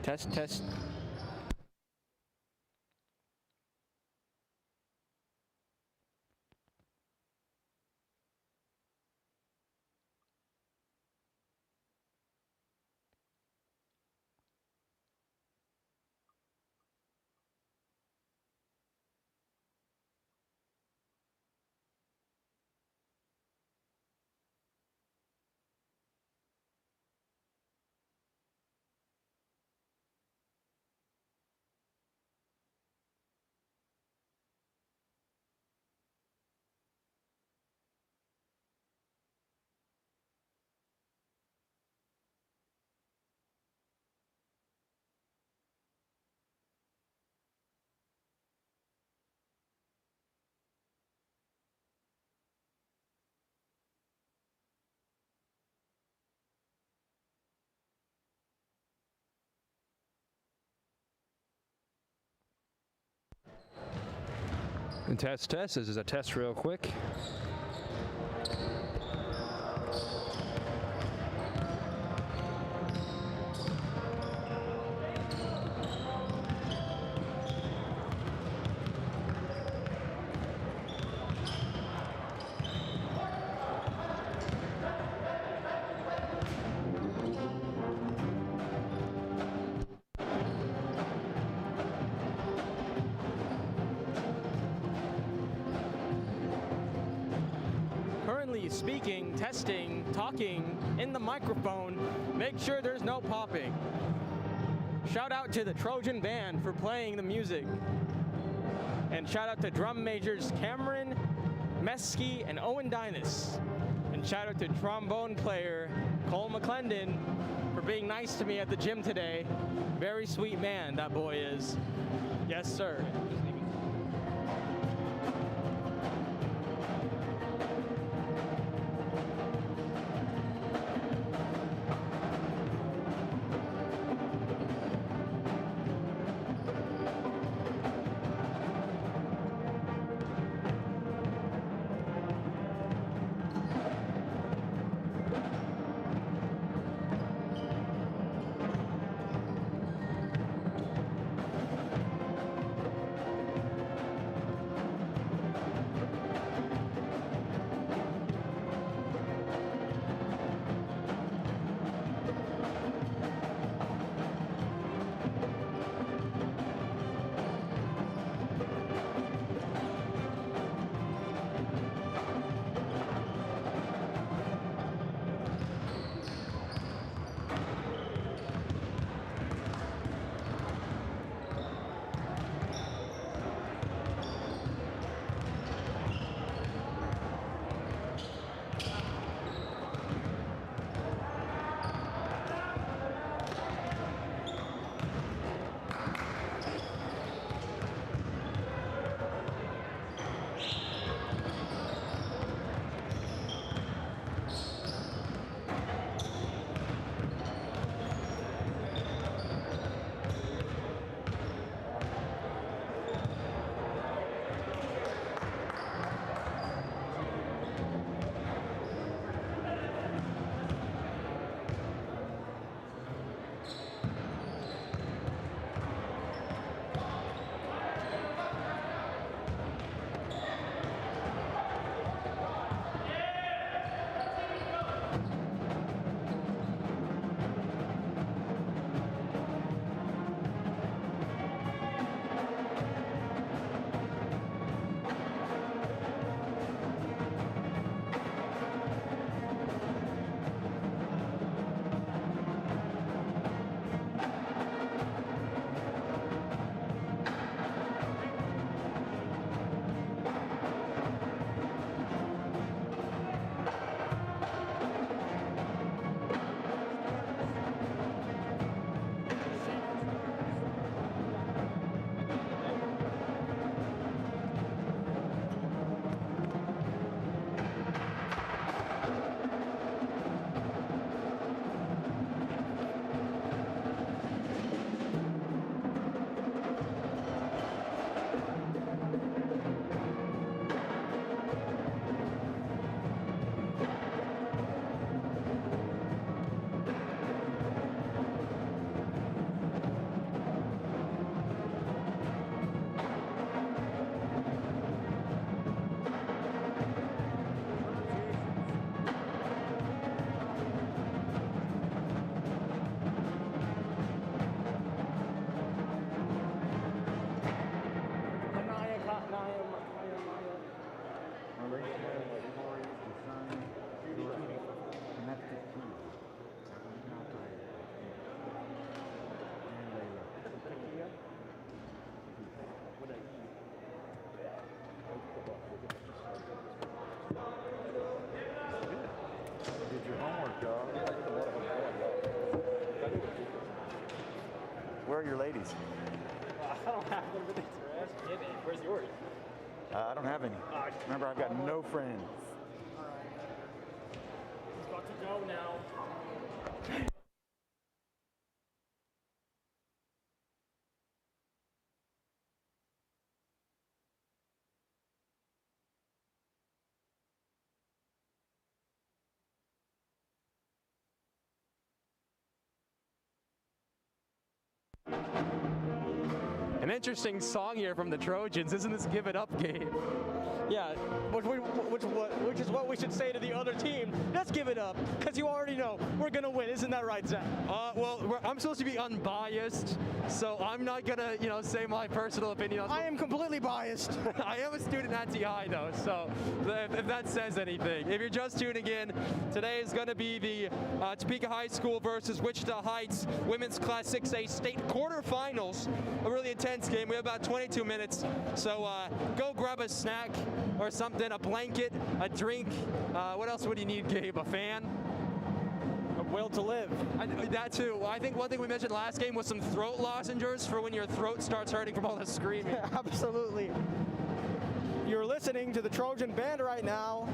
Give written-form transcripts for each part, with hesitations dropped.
Test, test. And test, test. This is a test real quick. Currently speaking, testing, talking in the microphone. Make sure there's no popping. Shout out to the Trojan Band for playing the music. And shout out to drum majors Cameron, Mesky, and Owen Dynas. And shout out to trombone player Cole McClendon for being nice to me at the gym today. Very sweet man, that boy is. Yes, sir. are your ladies? I don't have them, but it's where's yours? I don't have any. Remember, I've got no friends. All right. He's about to go now. An interesting song here from the Trojans. Isn't this "Give It Up" game? Yeah, which is what we should say to the other team. Let's give it up, because you already know we're going to win. Isn't that right, Zach? Well, I'm supposed to be unbiased, so I'm not going to, say my personal opinion. I am completely biased. I am a student at TI, though, so if that says anything. If you're just tuning in, today is going to be the Topeka High School versus Wichita Heights Women's Class 6A State quarterfinals. A really intense game. We have about 22 minutes, so go grab a snack or something, a blanket, a drink. What else would you need, Gabe? A fan? A will to live. That too. I think one thing we mentioned last game was some throat lozenges for when your throat starts hurting from all the screaming. Absolutely. You're listening to the Trojan Band right now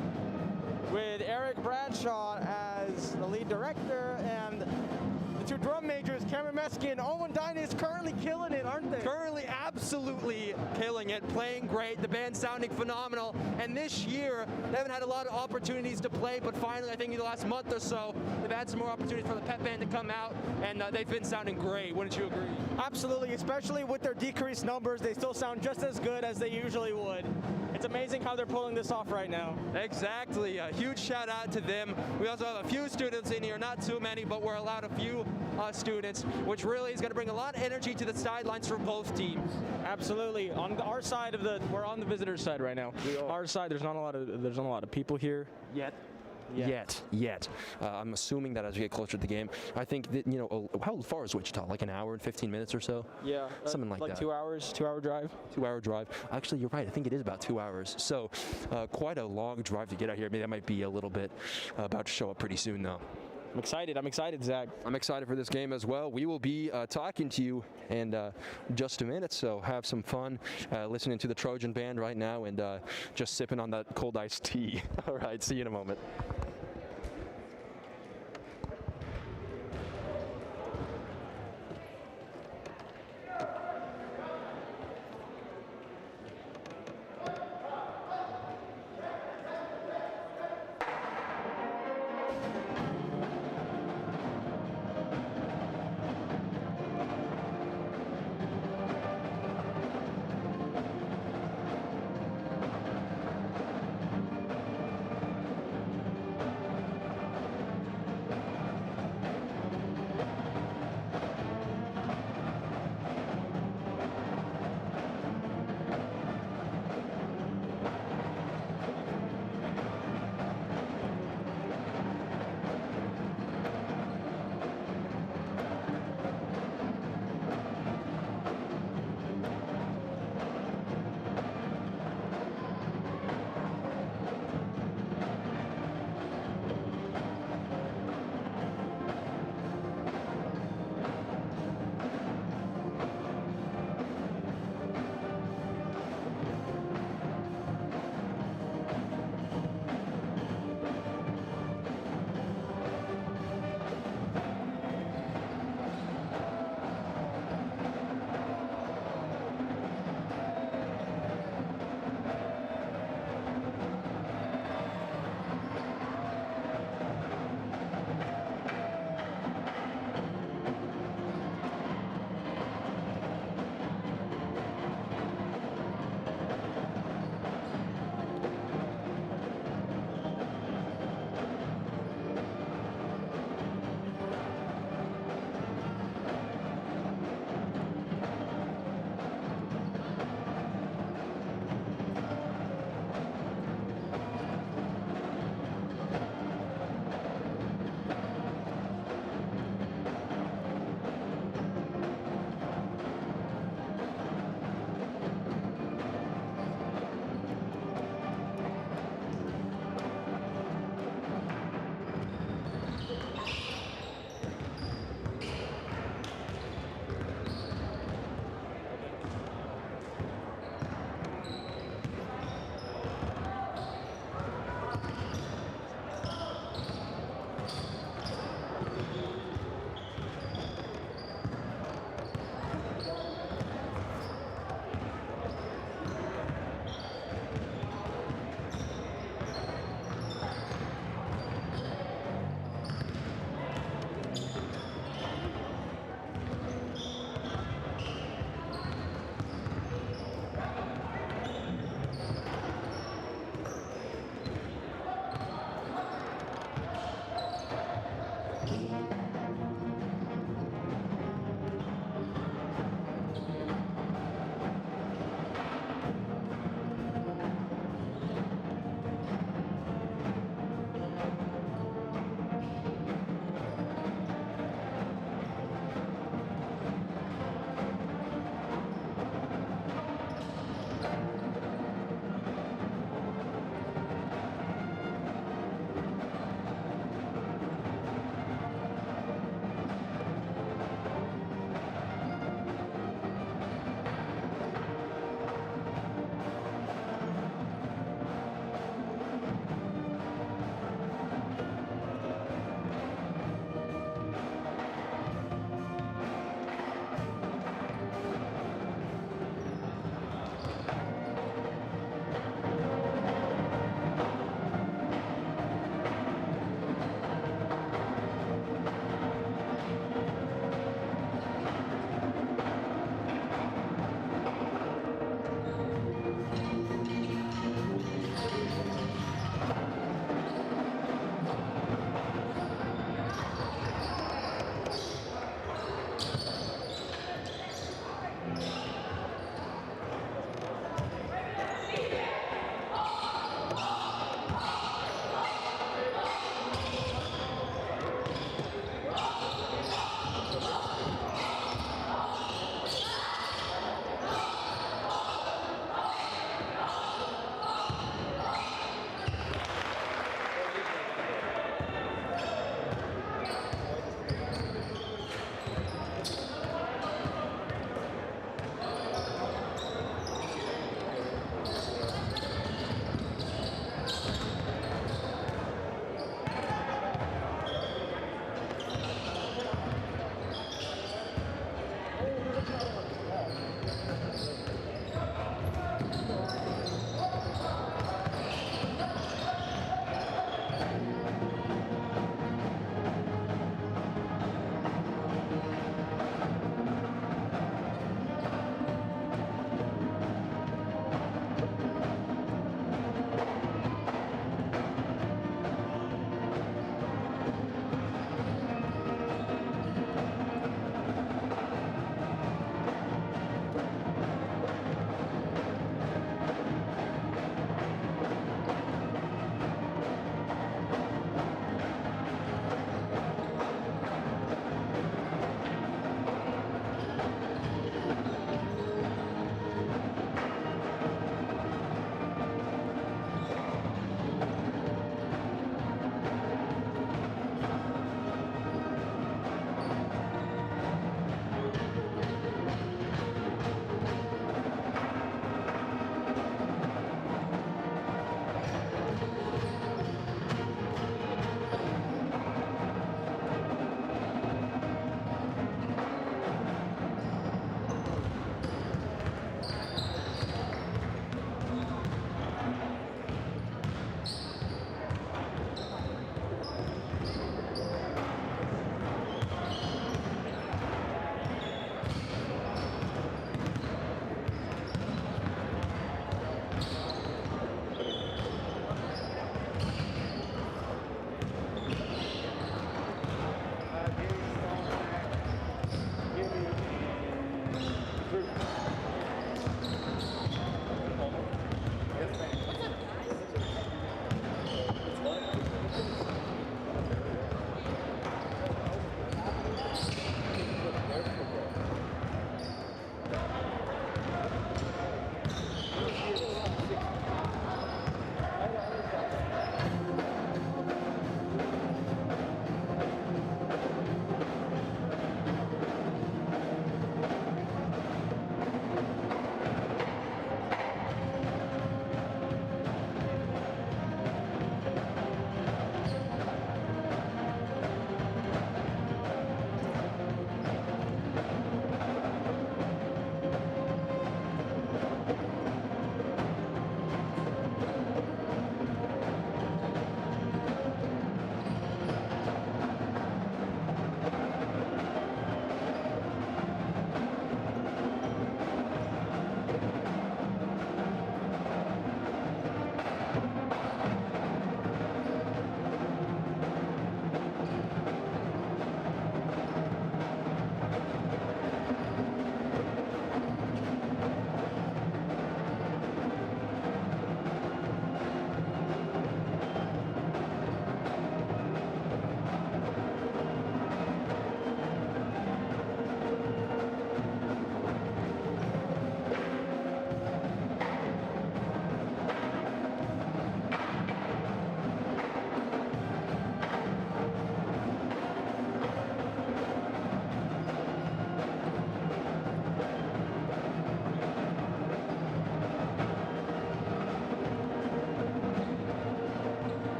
with Eric Bradshaw as the lead director, and the two drum majors, Cameron Meskin and Owen Dinah, is currently killing it, aren't they? Currently absolutely killing it, playing great, the band's sounding phenomenal, and this year they haven't had a lot of opportunities to play, but finally I think in the last month or so they've had some more opportunities for the pep band to come out, and they've been sounding great. Wouldn't you agree? Absolutely, especially with their decreased numbers, they still sound just as good as they usually would. It's amazing how they're pulling this off right now. Exactly. A huge shout out to them. We also have a few students in here, not too many, but we're allowed a few students, which really is going to bring a lot of energy to the sidelines for both teams. Absolutely. On our side of we're on the visitors' side right now. Our side, there's not a lot of people here yet. Yet. I'm assuming that as we get closer to the game, I think that, how far is Wichita? Like an hour and 15 minutes or so? Yeah. Something like that. 2 hours, 2 hour drive? 2 hour drive. Actually, you're right. I think it is about 2 hours. So quite a long drive to get out here. Maybe that might be a little bit about to show up pretty soon, though. I'm excited, Zach. I'm excited for this game as well. We will be talking to you in just a minute, so have some fun listening to the Trojan Band right now and just sipping on that cold iced tea. All right, see you in a moment.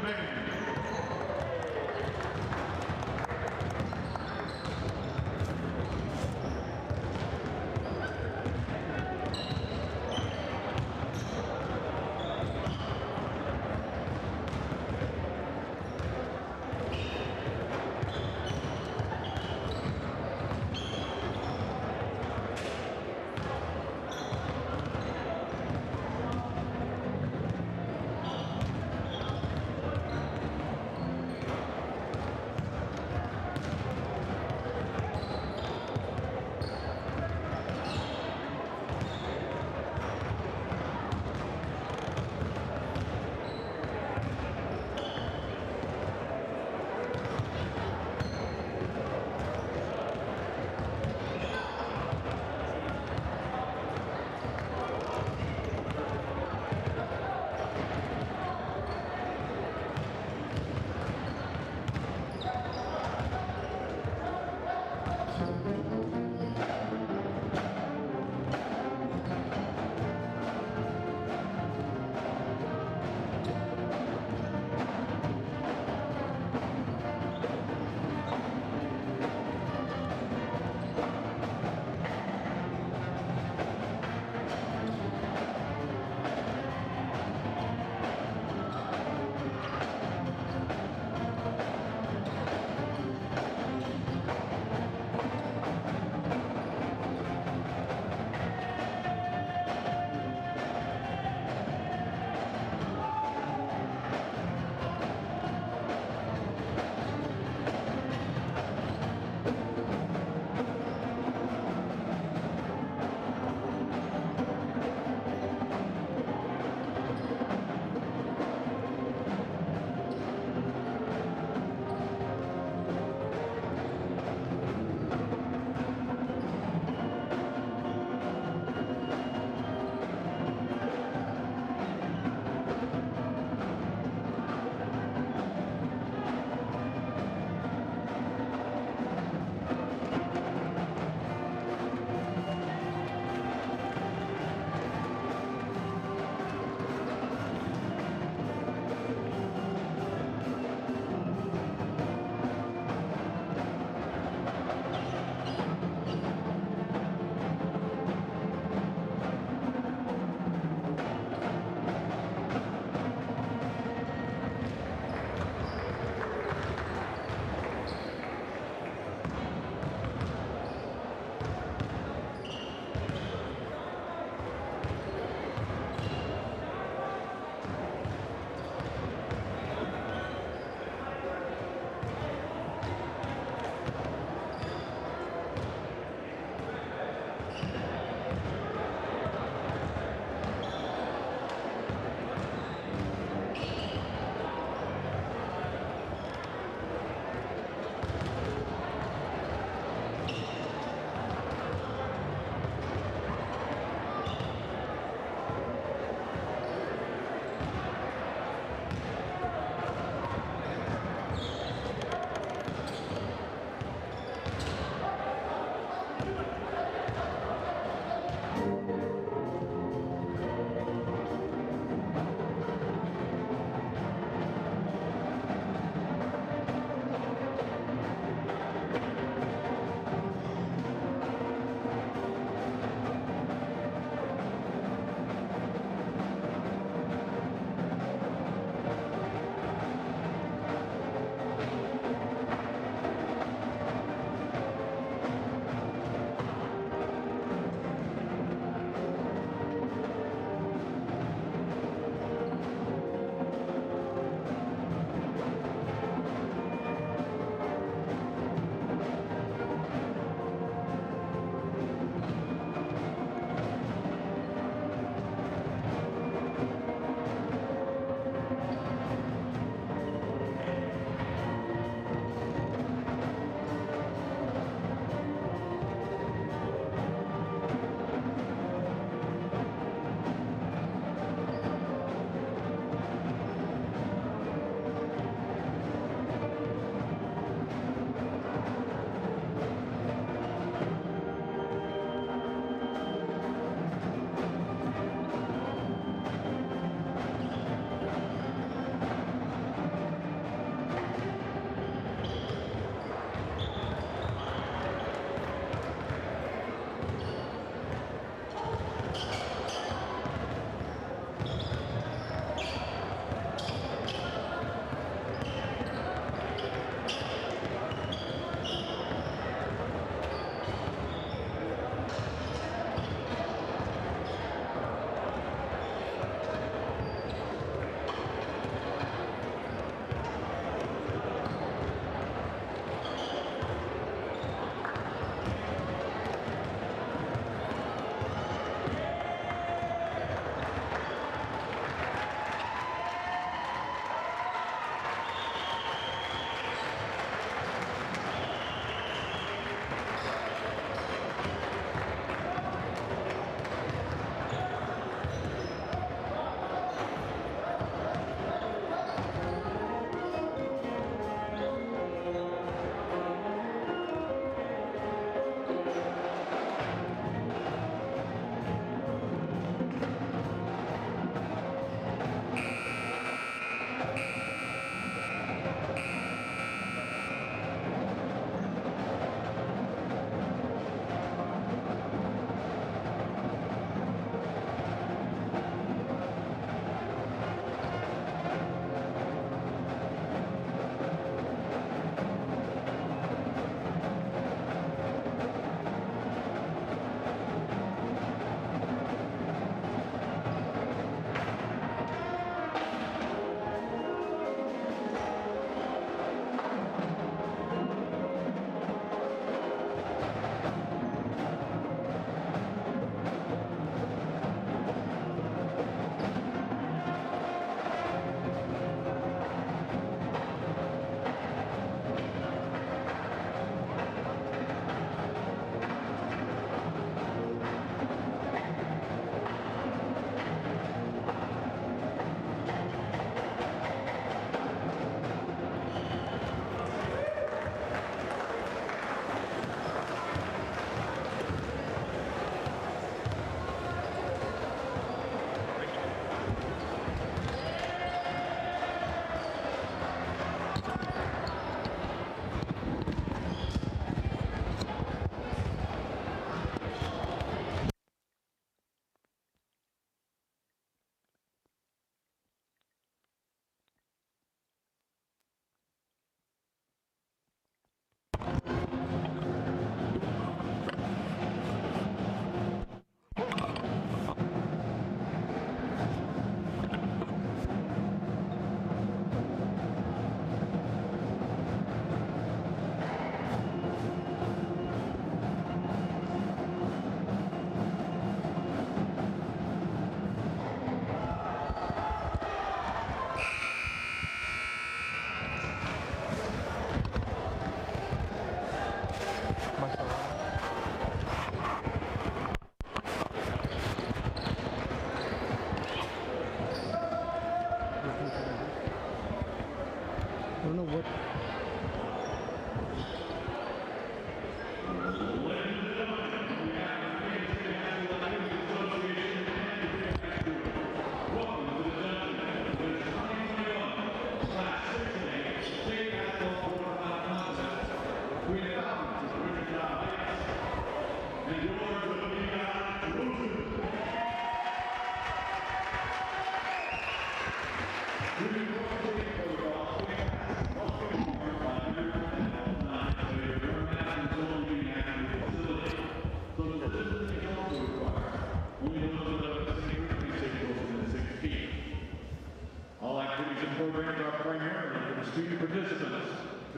Band.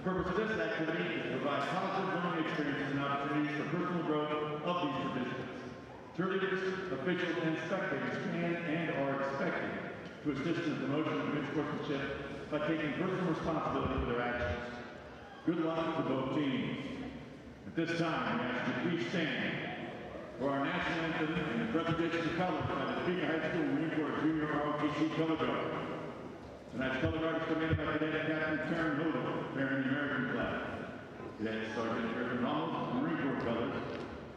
purpose of this activity is to provide positive learning experiences and opportunities for personal growth of these participants. Cheerleaders, officials, and spectators can and are expected to assist in the promotion of good sportsmanship by taking personal responsibility for their actions. Good luck to both teams. At this time, we ask you to please stand for our national anthem and the presentation of colors by the Topeka High School Marine Corps Junior ROTC Color Guard. Tonight's color guard is commanded by Cadet Captain Karen Hodo, bearing the American flag. Cadet Sergeant Griffin Ronald, Marine Corps colors.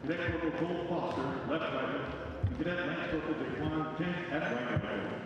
Cadet Corporal Cole Foster, left rifle. And Cadet Lance Corporal Daquan Kent at right rifle.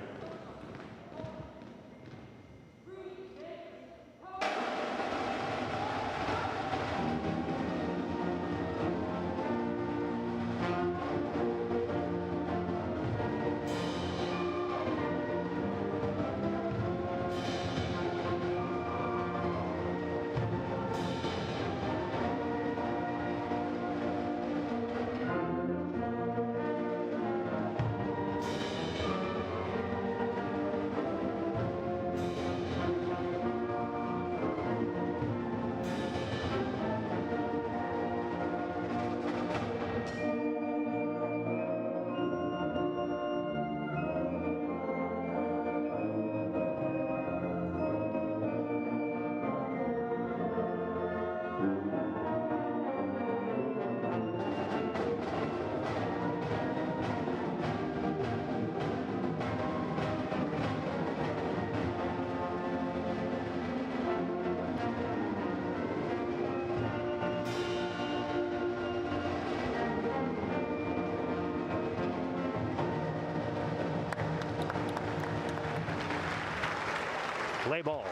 Play ball.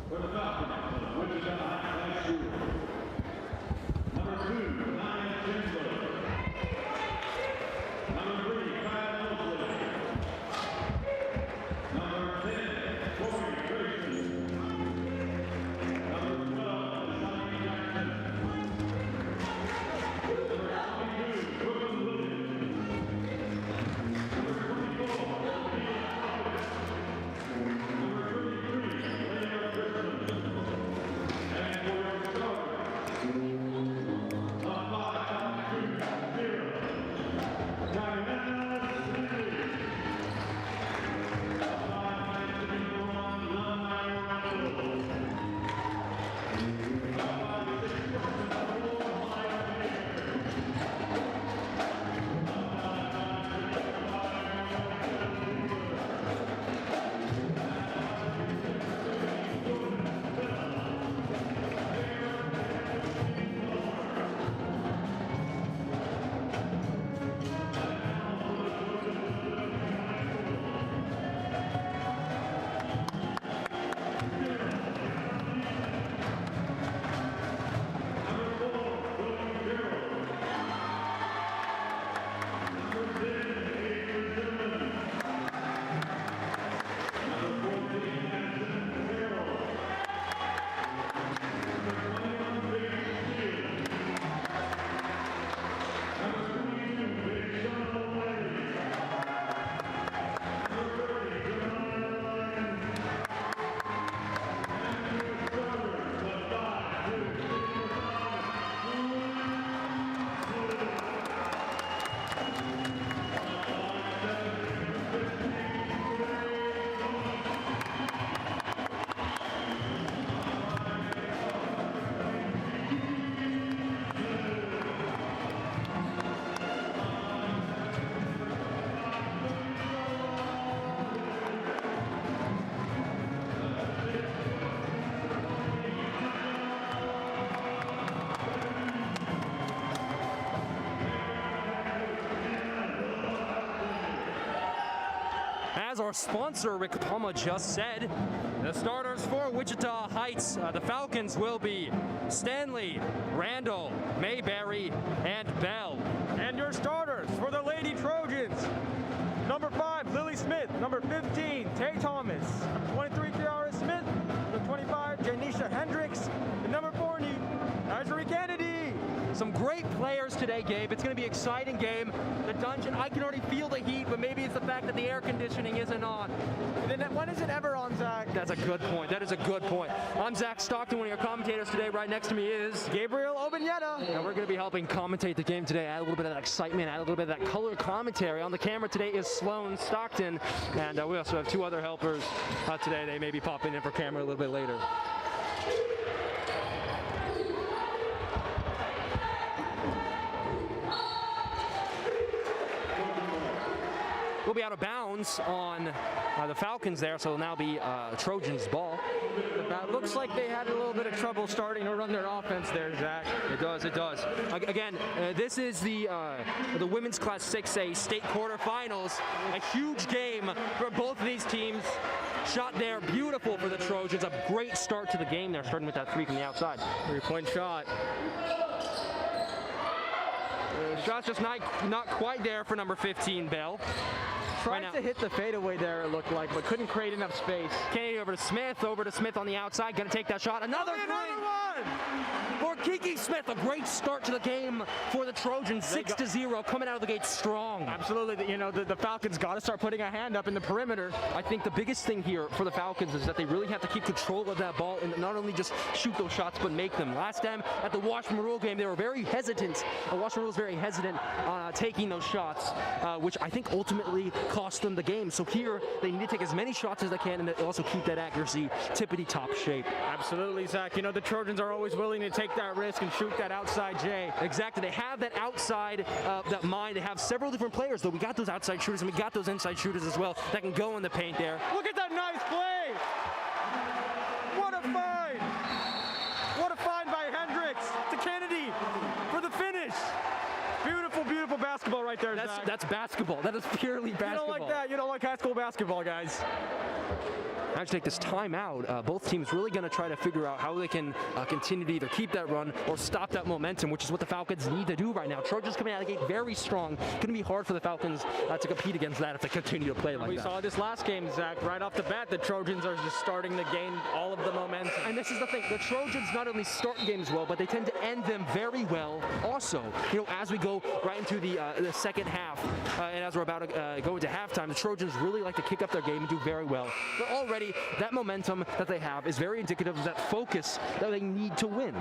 For the Falcons of Wichita High School, number 2, Ryan Kinslow. Number 3, Kyle Mosley. Number 10, Corey Grayson. Number 12, Sonny Jackson. As our sponsor, Rick Palma, just said, the starters for Wichita Heights, the Falcons, will be Stanley, Randall, Mayberry, and Bell. And your starters for the Lady Trojans: number 5, Lily Smith; number 15, Tay Thomas; number 23, Kiara Smith; number 25, Janisha Hendricks; and number 40, Marjorie Kennedy. Some great players today, Gabe. It's going to be an exciting game. The dungeon, I can already feel the heat, but maybe it's the fact that the air conditioning isn't on. Then when is it ever on, Zach? That's a good point. That is a good point. I'm Zach Stockton, one of your commentators today. Right next to me is Gabriel Obinyeta. And we're going to be helping commentate the game today, add a little bit of that excitement, add a little bit of that color commentary. On the camera today is Sloan Stockton, and we also have two other helpers today. They may be popping in for camera a little bit later. We'll be out of bounds on the Falcons there, so it'll now be Trojans' ball. It looks like they had a little bit of trouble starting to run their offense there, Zach. It does, it does. Again, this is the women's Class 6A state quarterfinals. A huge game for both of these teams. Shot there, beautiful for the Trojans. A great start to the game there, starting with that three from the outside. 3-point shot. Shot's just not quite there for number 15, Bell. Tried to hit the fadeaway there, it looked like, but couldn't create enough space. Kennedy over to Smith on the outside. Gonna take that shot. Another one! For Kiki Smith, a great start to the game for the Trojans. 6-0, coming out of the gate strong. Absolutely, you know, the Falcons got to start putting a hand up in the perimeter. I think the biggest thing here for the Falcons is that they really have to keep control of that ball and not only just shoot those shots, but make them. Last time at the Washington Rule game, they were very hesitant. Washington Rule was very hesitant on taking those shots, which I think ultimately cost them the game. So here, they need to take as many shots as they can and also keep that accuracy tippity-top shape. Absolutely, Zach. You know, the Trojans are always willing to take that risk and shoot that outside J. Exactly. They have that outside, that mind. They have several different players, though. We got those outside shooters, and we got those inside shooters as well that can go in the paint there. Look at that nice play! What a find! What a find by Hendricks to Kennedy for the finish. Beautiful, beautiful basketball right there, Zach. That's basketball. That is purely basketball. You don't like that. You don't like high school basketball, guys. Now to take this timeout, both teams really going to try to figure out how they can continue to either keep that run or stop that momentum, which is what the Falcons need to do right now. Trojans coming out of the gate very strong. Going to be hard for the Falcons to compete against that if they continue to play like that. We saw this last game, Zach. Right off the bat, the Trojans are just starting to gain all of the momentum. And this is the thing. The Trojans not only start games well, but they tend to end them very well also. You know, as we go right into the second half, and as we're about to go into halftime, the Trojans really like to kick up their game and do very well. But already, that momentum that they have is very indicative of that focus that they need to win.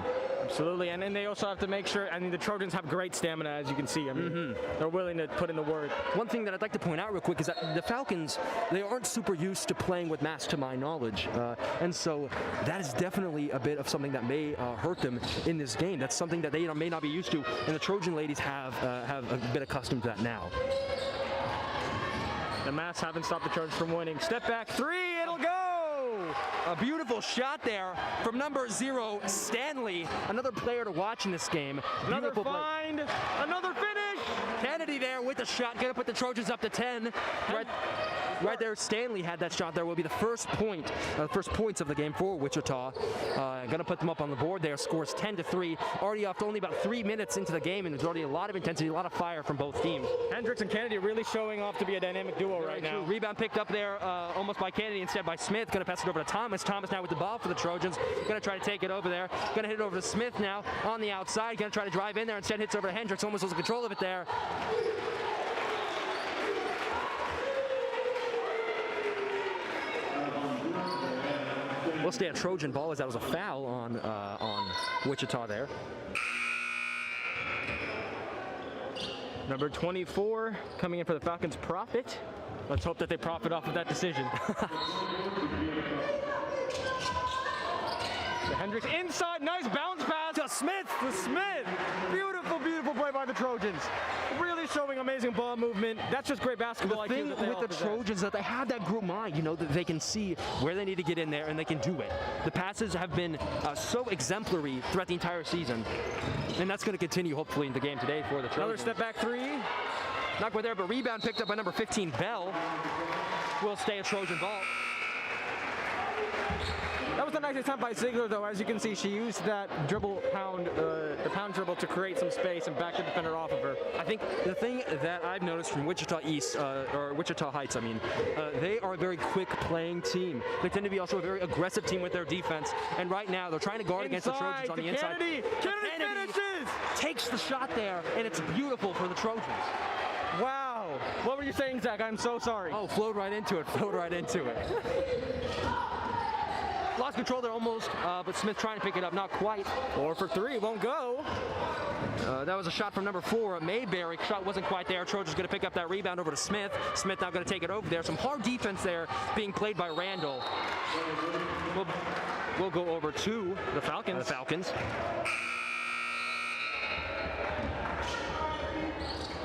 Absolutely, and then they also have to make sure, I mean, the Trojans have great stamina, as you can see. I mean, they're willing to put in the work. One thing that I'd like to point out real quick is that the Falcons, they aren't super used to playing with mass, to my knowledge, and so that is definitely a bit of something that may hurt them in this game. That's something that they may not be used to, and the Trojan ladies have a bit accustomed to that now. The Mass haven't stopped the Trojans from winning. Step back three, it'll go! A beautiful shot there from number 0, Stanley. Another player to watch in this game. Another find, another finish! Kennedy there with the shot, gonna put the Trojans up to 10. Right there, Stanley had that shot there. Will be the first points of the game for Wichita. Gonna put them up on the board there. Scores 10-3. Already off only about 3 minutes into the game, and there's already a lot of intensity, a lot of fire from both teams. Hendricks and Kennedy really showing off to be a dynamic duo right now. Rebound picked up there almost by Kennedy, instead by Smith. Gonna pass it over to Thomas. Thomas now with the ball for the Trojans. Gonna try to take it over there. Gonna hit it over to Smith now on the outside. Gonna try to drive in there. Instead hits over to Hendricks. Almost loses control of it there. We'll stay at Trojan ball as that was a foul on Wichita there. Number 24 coming in for the Falcons, Profit. Let's hope that they profit off of that decision. Hendricks inside, nice bounce pass To Smith. to Smith. Beautiful, beautiful play by the Trojans. Really showing amazing ball movement. That's just great basketball. The thing with the Trojans that they have that group mind, you know, that they can see where they need to get in there and they can do it. The passes have been so exemplary throughout the entire season, and that's going to continue hopefully in the game today for the Trojans. Another step back three. Not quite there, but rebound picked up by number 15, Bell. Will stay a Trojan ball. That was a nice attempt by Ziegler, though. As you can see, she used that dribble pound, the pound dribble to create some space and back the defender off of her. I think the thing that I've noticed from Wichita East, or Wichita Heights, I mean, they are a very quick playing team. They tend to be also a very aggressive team with their defense. And right now, they're trying to guard against the Trojans on the inside. Kennedy finishes! Takes the shot there, and it's beautiful for the Trojans. Wow. What were you saying, Zach? I'm so sorry. Oh, flowed right into it. Lost control there almost, but Smith trying to pick it up, not quite. 4 for 3, won't go. That was a shot from number 4, Mayberry. Shot wasn't quite there. Trojans going to pick up that rebound over to Smith. Smith now going to take it over there. Some hard defense there being played by Randall. We'll go over to the Falcons.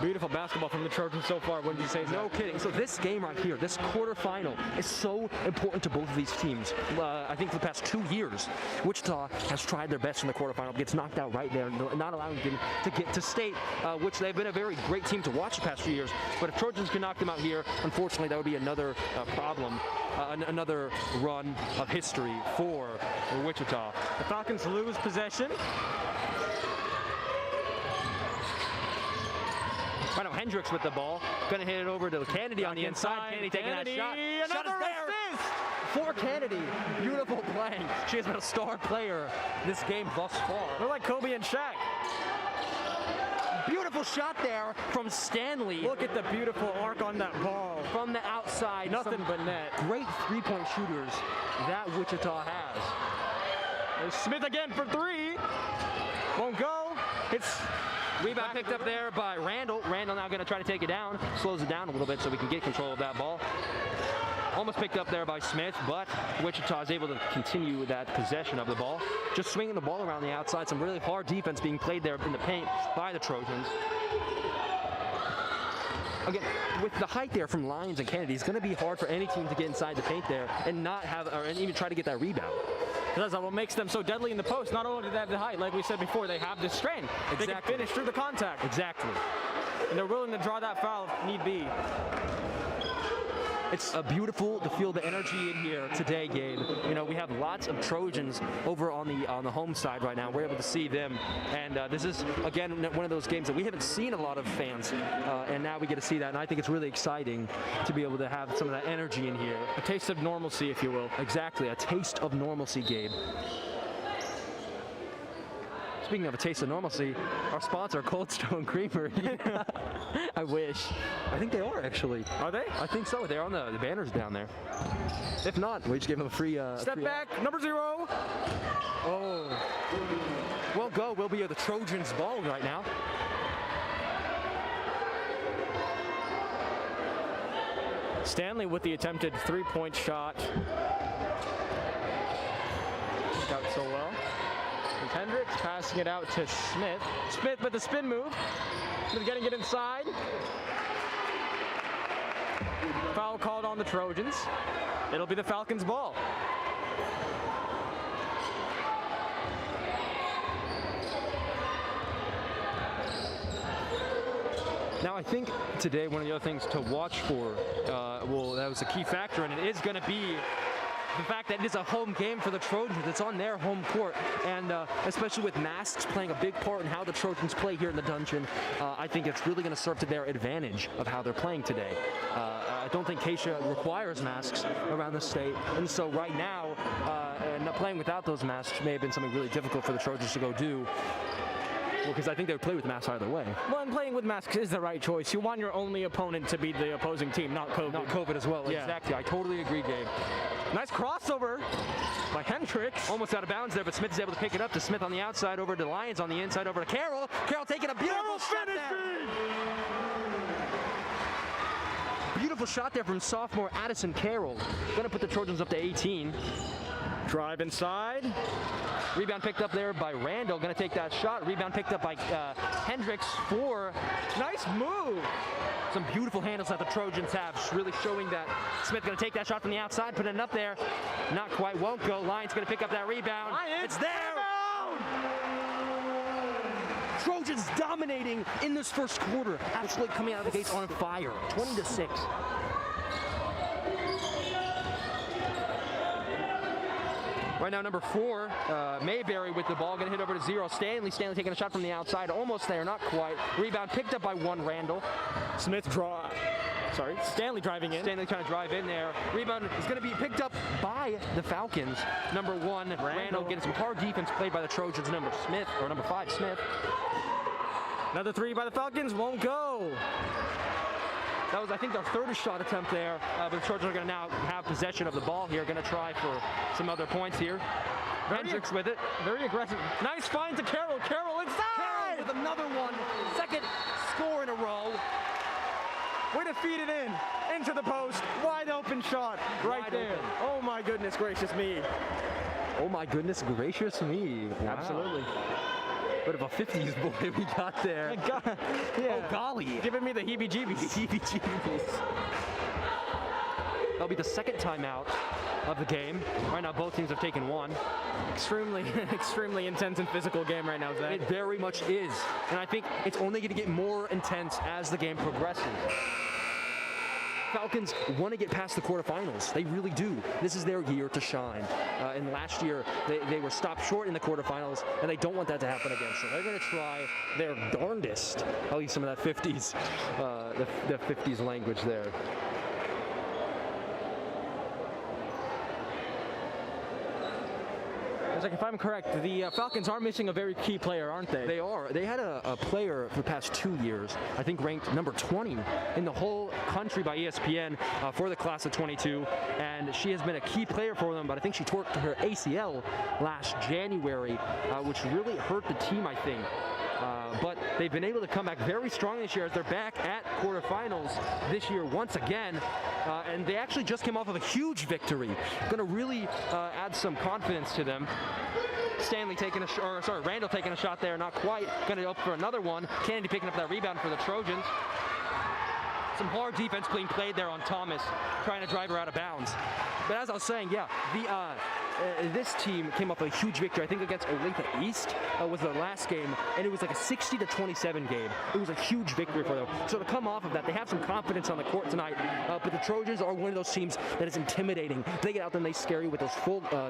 Beautiful basketball from the Trojans so far, wouldn't you say, Zach? No kidding. So this game right here, this quarterfinal, is so important to both of these teams. I think for the past 2 years, Wichita has tried their best in the quarterfinal, gets knocked out right there, not allowing them to get to state, which they've been a very great team to watch the past few years. But if Trojans can knock them out here, unfortunately, that would be another problem, another run of history for Wichita. The Falcons lose possession. Right now, Hendricks with the ball. Gonna hit it over to Kennedy on the inside. Kennedy taking that shot. Shot is there for Kennedy. Beautiful playing. She has been a star player this game thus far. They're like Kobe and Shaq. Beautiful shot there from Stanley. Look at the beautiful arc on that ball. From the outside. Nothing but net. Great three-point shooters that Wichita has. There's Smith again for 3. Won't go. It's rebound picked up there by Randall. Randall now going to try to take it down. Slows it down a little bit so we can get control of that ball. Almost picked up there by Smith, but Wichita is able to continue that possession of the ball. Just swinging the ball around the outside. Some really hard defense being played there in the paint by the Trojans. Again, with the height there from Lyons and Kennedy, it's going to be hard for any team to get inside the paint there and not have, or even try to get that rebound. That's what makes them so deadly in the post. Not only do they have the height, like we said before, they have the strength. Exactly. They can finish through the contact. Exactly. And they're willing to draw that foul if need be. It's beautiful to feel the energy in here today, Gabe. You know, we have lots of Trojans over on the home side right now. We're able to see them, and this is again one of those games that we haven't seen a lot of fans, and now we get to see that. And I think it's really exciting to be able to have some of that energy in here. A taste of normalcy, if you will. Exactly, a taste of normalcy, Gabe. Speaking of a taste of normalcy, our sponsor, Cold Stone Creamery. I wish. I think they are, actually. Are they? I think so. They're on the banners down there. If not, we just gave them a free... Step free back, number 0. Oh. Well, go. We'll be the Trojans' ball right now. Stanley with the attempted 3-point shot. Worked out so well. And Hendricks passing it out to Smith. Smith with the spin move. Smith getting it inside. Foul called on the Trojans. It'll be the Falcons' ball. Now, I think today one of the other things to watch for, well, that was a key factor, and it is going to be the fact that it is a home game for the Trojans. It's on their home court, and especially with masks playing a big part in how the Trojans play here in the dungeon, I think it's really going to serve to their advantage of how they're playing today. I don't think Keisha requires masks around the state, and so right now, playing without those masks may have been something really difficult for the Trojans to go do. Well, because I think they would play with masks either way. Well, and playing with masks is the right choice. You want your only opponent to be the opposing team, not COVID. Not COVID as well, Yeah. Exactly. I totally agree, Gabe. Nice crossover by Hendricks. Almost out of bounds there, but Smith is able to pick it up to Smith on the outside, over to Lyons on the inside, over to Carroll. Carroll taking a beautiful shot there. Beautiful shot there from sophomore Addison Carroll. Going to put the Trojans up to 18. Drive inside. Rebound picked up there by Randall. Going to take that shot. Rebound picked up by Hendricks for... Nice move. Some beautiful handles that the Trojans have, really showing that Smith going to take that shot from the outside, put it up there. Not quite, won't go. Lyons going to pick up that rebound. It's there. Trojans dominating in this first quarter. Absolutely coming out of the gates on fire. 20-6. Right now, number 4, Mayberry with the ball, gonna hit over to 0. Stanley taking a shot from the outside, almost there, not quite. Rebound picked up by 1, Randall. Stanley driving in. Stanley trying to drive in there. Rebound is going to be picked up by the Falcons. Number 1, Randall getting some hard defense played by the Trojans. Number 5, Smith. Another 3 by the Falcons, won't go. That was, I think, their 3rd shot attempt there. But the Trojans are going to now have possession of the ball here. Going to try for some other points here. Hendricks with it. Very aggressive. Nice find to Carroll. Carroll inside! Carroll with another one. 2nd score in a row. Way to feed it into the post. Wide open shot right there. Open. Oh my goodness gracious me. Oh my goodness gracious me. Wow. Absolutely. Bit of a 50s boy we got there. Yeah. Oh golly. Giving me the heebie-jeebies. That'll be the 2nd timeout of the game. Right now both teams have taken 1. Extremely intense and physical game right now, Zach. It very much is. And I think it's only going to get more intense as the game progresses. Falcons want to get past the quarterfinals. They really do. This is their year to shine. And last year, they were stopped short in the quarterfinals, and they don't want that to happen again. So they're going to try their darndest. I'll use some of that 50s, the 50s language there. Like, if I'm correct, the Falcons are missing a very key player, aren't they? They are. They had a player for the past 2 years, I think ranked number 20 in the whole country by ESPN for the class of 22, and she has been a key player for them, but I think she tore her ACL last January, which really hurt the team, I think. But they've been able to come back very strong this year as they're back at quarterfinals this year once again. And they actually just came off of a huge victory. Going to really add some confidence to them. Randall taking a shot there, not quite. Going to go up for another one. Kennedy picking up that rebound for the Trojans. Some hard defense being played there on Thomas, trying to drive her out of bounds. But as I was saying, yeah, this team came up with a huge victory. I think against Olathe East was the last game, and it was like a 60-27 game. It was a huge victory for them. So to come off of that, they have some confidence on the court tonight. But the Trojans are one of those teams that is intimidating. They get out there and they scare you with those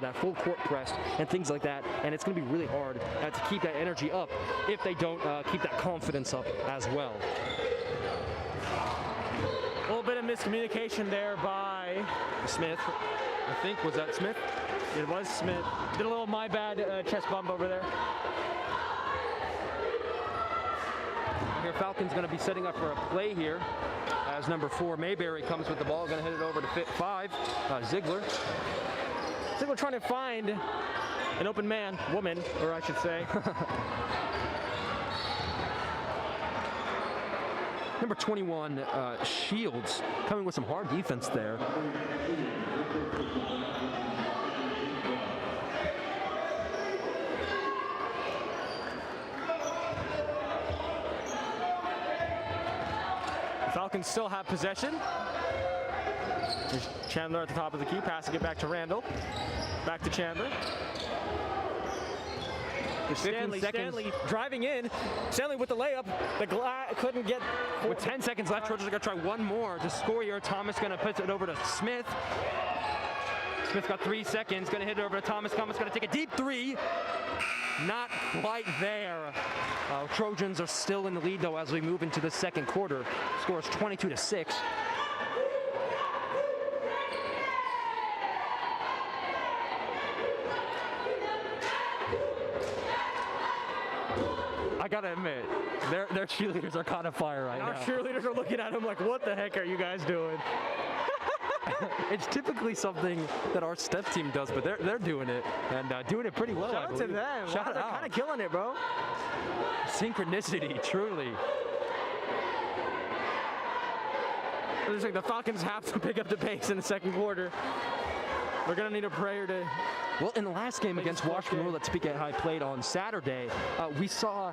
that full court press and things like that. And it's going to be really hard to keep that energy up if they don't keep that confidence up as well. A little bit of miscommunication there by Smith. I think, was that Smith? It was Smith. Did a little my bad chest bump over there. Here, Falcons going to be setting up for a play here as number 4 Mayberry comes with the ball. Going to hit it over to 5 Ziegler. Ziegler trying to find an open woman, or I should say. Number 21, Shields, coming with some hard defense there. Falcons still have possession. There's Chandler at the top of the key, passing it back to Randall. Back to Chandler. Stanley driving in. Stanley with the layup. The couldn't get. With 10 seconds left, Trojans are going to try one more to score here. Thomas going to put it over to Smith. Smith got 3 seconds. Going to hit it over to Thomas. Thomas going to take a deep 3. Not quite there. Trojans are still in the lead though as we move into the second quarter. Score is 22-6. I gotta admit, their cheerleaders are kind of fire right now. Our cheerleaders are looking at him like, what the heck are you guys doing? It's typically something that our step team does, but they're doing it, and doing it pretty well. Shout out to them. Shout out. They're kind of killing it, bro. Synchronicity, truly. It looks like the Falcons have to pick up the pace in the second quarter. We're gonna need a prayer to. Well, in the last game against Washington that Topeka High played on Saturday, we saw,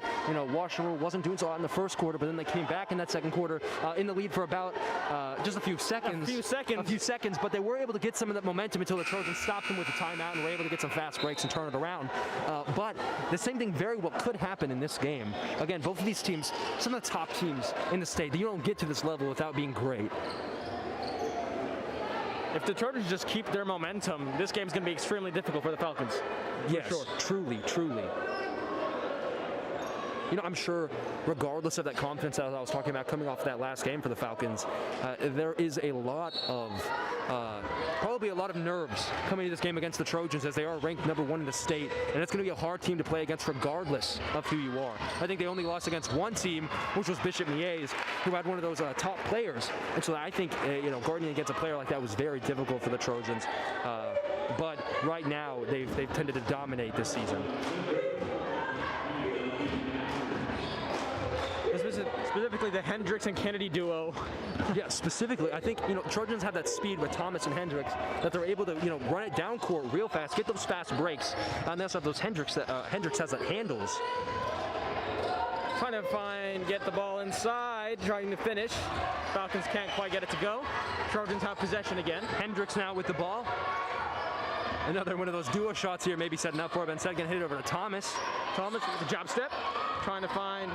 Washington wasn't doing so hot in the first quarter, but then they came back in that second quarter in the lead for about just a few seconds. A few seconds, but they were able to get some of that momentum until the Trojans stopped them with the timeout and were able to get some fast breaks and turn it around. But the same thing very well could happen in this game. Again, both of these teams, some of the top teams in the state, you don't get to this level without being great. If the Trojans just keep their momentum, this game's going to be extremely difficult for the Falcons. Yes, sure. truly, truly. You know, I'm sure, regardless of that confidence that I was talking about coming off that last game for the Falcons, there is a lot of, probably a lot of nerves coming into this game against the Trojans, as they are ranked #1 in the state, and it's going to be a hard team to play against regardless of who you are. I think they only lost against one team, which was Bishop Miers, who had one of those top players, and so I think, you know, guarding against a player like that was very difficult for the Trojans, but right now they've tended to dominate this season. Specifically the Hendricks and Kennedy duo. Yeah, specifically, I think, you know, Trojans have that speed with Thomas and Hendricks that they're able to, you know, run it down court real fast, get those fast breaks, and they also have those Hendricks that Hendricks has that handles. Trying to get the ball inside, trying to finish. Falcons can't quite get it to go. Trojans have possession again. Hendricks now with the ball. Another one of those duo shots here, maybe setting up for it, but instead gonna hit it over to Thomas. Thomas with the jab step, trying to find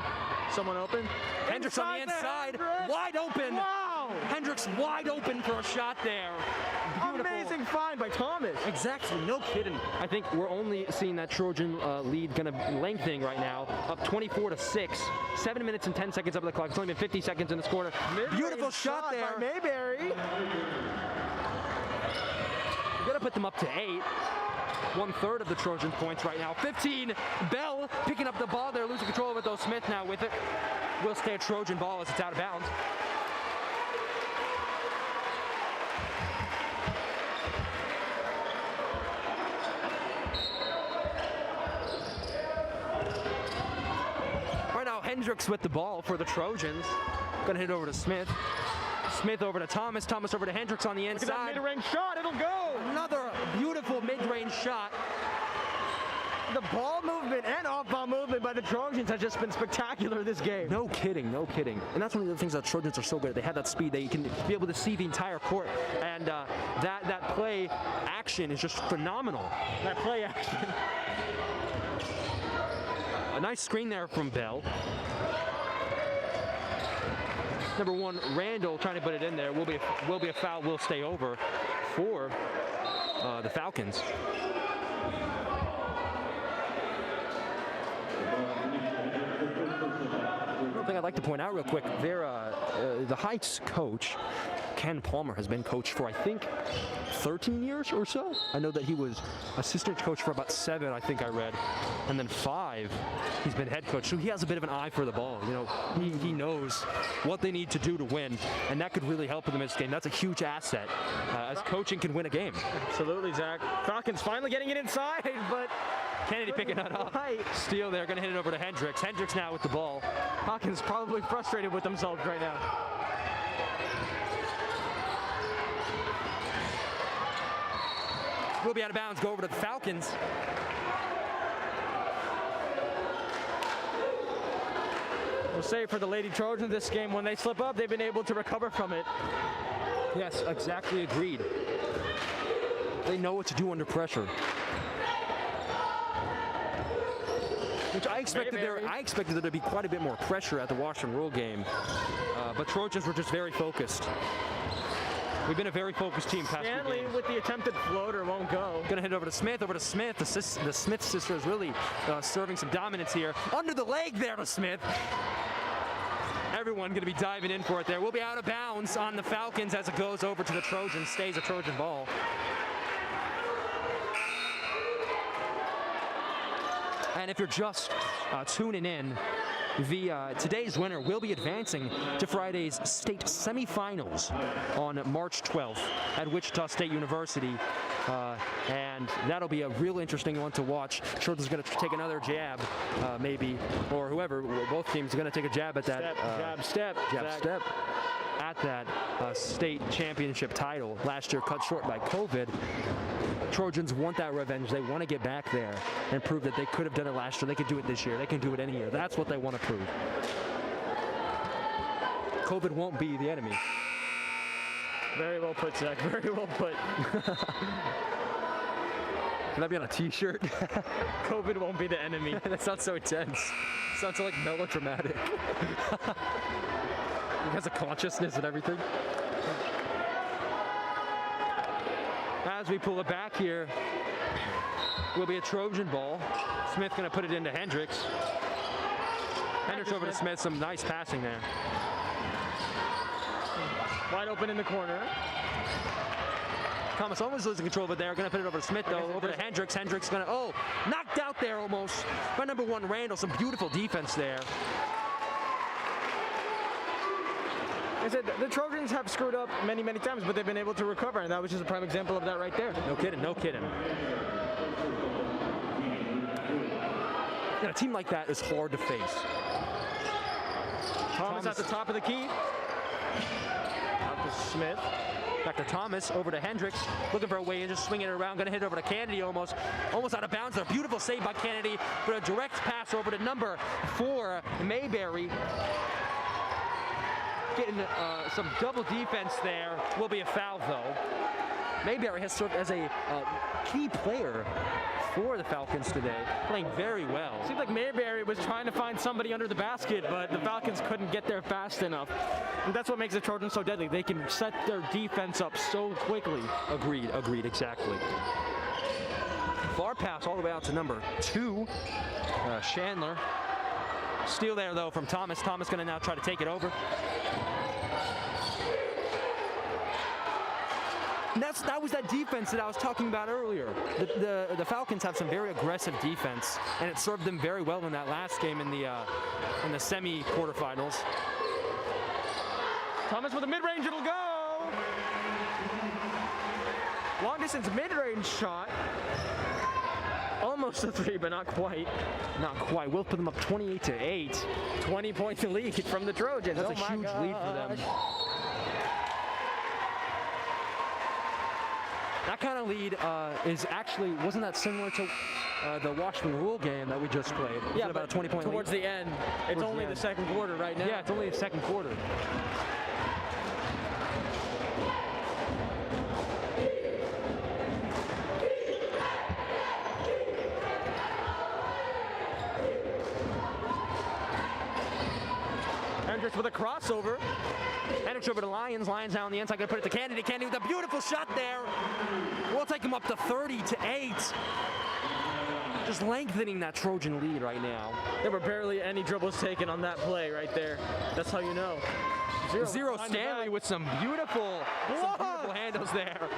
someone open. Hendricks on the inside, wide open. Wow! Hendricks wide open for a shot there. Beautiful. Amazing find by Thomas. Exactly, no kidding. I think we're only seeing that Trojan lead kind of lengthening right now, up 24-6. 7 minutes and 10 seconds up the clock. It's only been 50 seconds in this quarter. Beautiful shot there by Mayberry. Gonna put them up to 8. 1/3 of the Trojan points right now. 15. Bell picking up the ball there, losing control of it though. Smith now with it. Will stay a Trojan ball as it's out of bounds. Right now, Hendricks with the ball for the Trojans. Gonna hit over to Smith. Smith over to Thomas. Thomas over to Hendricks on the inside. Look at that mid-range shot. It'll go. Another beautiful mid-range shot. The ball movement and off-ball movement by the Trojans has just been spectacular this game. No kidding, no kidding. And that's one of the things that Trojans are so good at. They have that speed. They can be able to see the entire court. And that play action is just phenomenal. That play action. A nice screen there from Bell. #1, Randall trying to put it in there. Will be a foul. Will stay over for the Falcons. One thing I'd like to point out real quick, the Heights coach, Ken Palmer, has been coach for, I think, 13 years or so. I know that he was assistant coach for about 7, I think I read, and then 5, he's been head coach. So he has a bit of an eye for the ball. You know, he knows what they need to do to win, and that could really help them in this game. That's a huge asset, as coaching can win a game. Absolutely, Zach. Falcons finally getting it inside, but Kennedy picking that up. Steal there, gonna hit it over to Hendricks. Hendricks now with the ball. Falcons probably frustrated with themselves right now. Will be out of bounds, go over to the Falcons. We'll say for the Lady Trojans this game, when they slip up, they've been able to recover from it. Yes, exactly agreed. They know what to do under pressure. Which I expected there to be quite a bit more pressure at the Wash and Roll game, but Trojans were just very focused. We've been a very focused team past Stanley with the attempted floater won't go. Gonna hit over to Smith, The Smith sisters really serving some dominance here. Under the leg there to Smith. Everyone gonna be diving in for it there. We'll be out of bounds on the Falcons as it goes over to the Trojans. Stays a Trojan ball. And if you're just tuning in, today's winner will be advancing to Friday's state semifinals on March 12th at Wichita State University. And that'll be a real interesting one to watch. Trojan's going to take another jab, maybe, or whoever, both teams are going to take a jab at that. Jab step. At that state championship title. Last year cut short by COVID. Trojans want that revenge. They want to get back there and prove that they could have done it last year. They could do it this year. They can do it any year. That's what they want to prove. COVID won't be the enemy. Very well put, Zach. Very well put. Can that be on a t-shirt? COVID won't be the enemy. That sounds so intense. Sounds so like melodramatic. He has a consciousness and everything. as we pull it back here, will be a Trojan ball. Smith going to put it into Hendricks. Hendricks over to Smith. Some nice passing there. Wide open in the corner. Thomas almost losing control of it there. Going to put it over to Smith, though. Over to Hendricks. Hendricks going to, knocked out there almost by number 1, Randall. Some beautiful defense there. I said the Trojans have screwed up many, many times, but they've been able to recover, and that was just a prime example of that right there. No kidding, no kidding. And a team like that is hard to face. Thomas at the top of the key. Out to Smith. Back to Thomas, over to Hendricks, looking for a way in, just swinging it around, gonna hit it over to Kennedy almost out of bounds. A beautiful save by Kennedy, but a direct pass over to number 4, Mayberry. Getting some double defense there. Will be a foul though. Mayberry has served as a key player for the Falcons today, playing very well. Seems like Mayberry was trying to find somebody under the basket, but the Falcons couldn't get there fast enough. And that's what makes the Trojans so deadly. They can set their defense up so quickly. Agreed, exactly. Far pass all the way out to number 2, Chandler. Steal there though from Thomas. Thomas gonna now try to take it over. And that was that defense that I was talking about earlier. The Falcons have some very aggressive defense, and it served them very well in that last game in the semi-quarterfinals. Thomas with a mid-range, it'll go! Long distance mid-range shot. Almost a 3, but not quite. Not quite. We'll put them up 28-8. 20-point lead from the Trojans. That's a huge lead for them. That kind of lead is actually, wasn't that similar to the Washington Rule game that we just played? Yeah, about a 20-point lead? Towards the end. It's only the second quarter right now. Yeah, it's only the second quarter. Hendricks with a crossover. Hendricks over to Lyons. Lyons now on the inside. Going to put it to Kennedy. Kennedy with a beautiful shot there. We'll take him up to 30-8. Just lengthening that Trojan lead right now. There were barely any dribbles taken on that play right there. That's how you know. Zero Stanley with some beautiful handles there.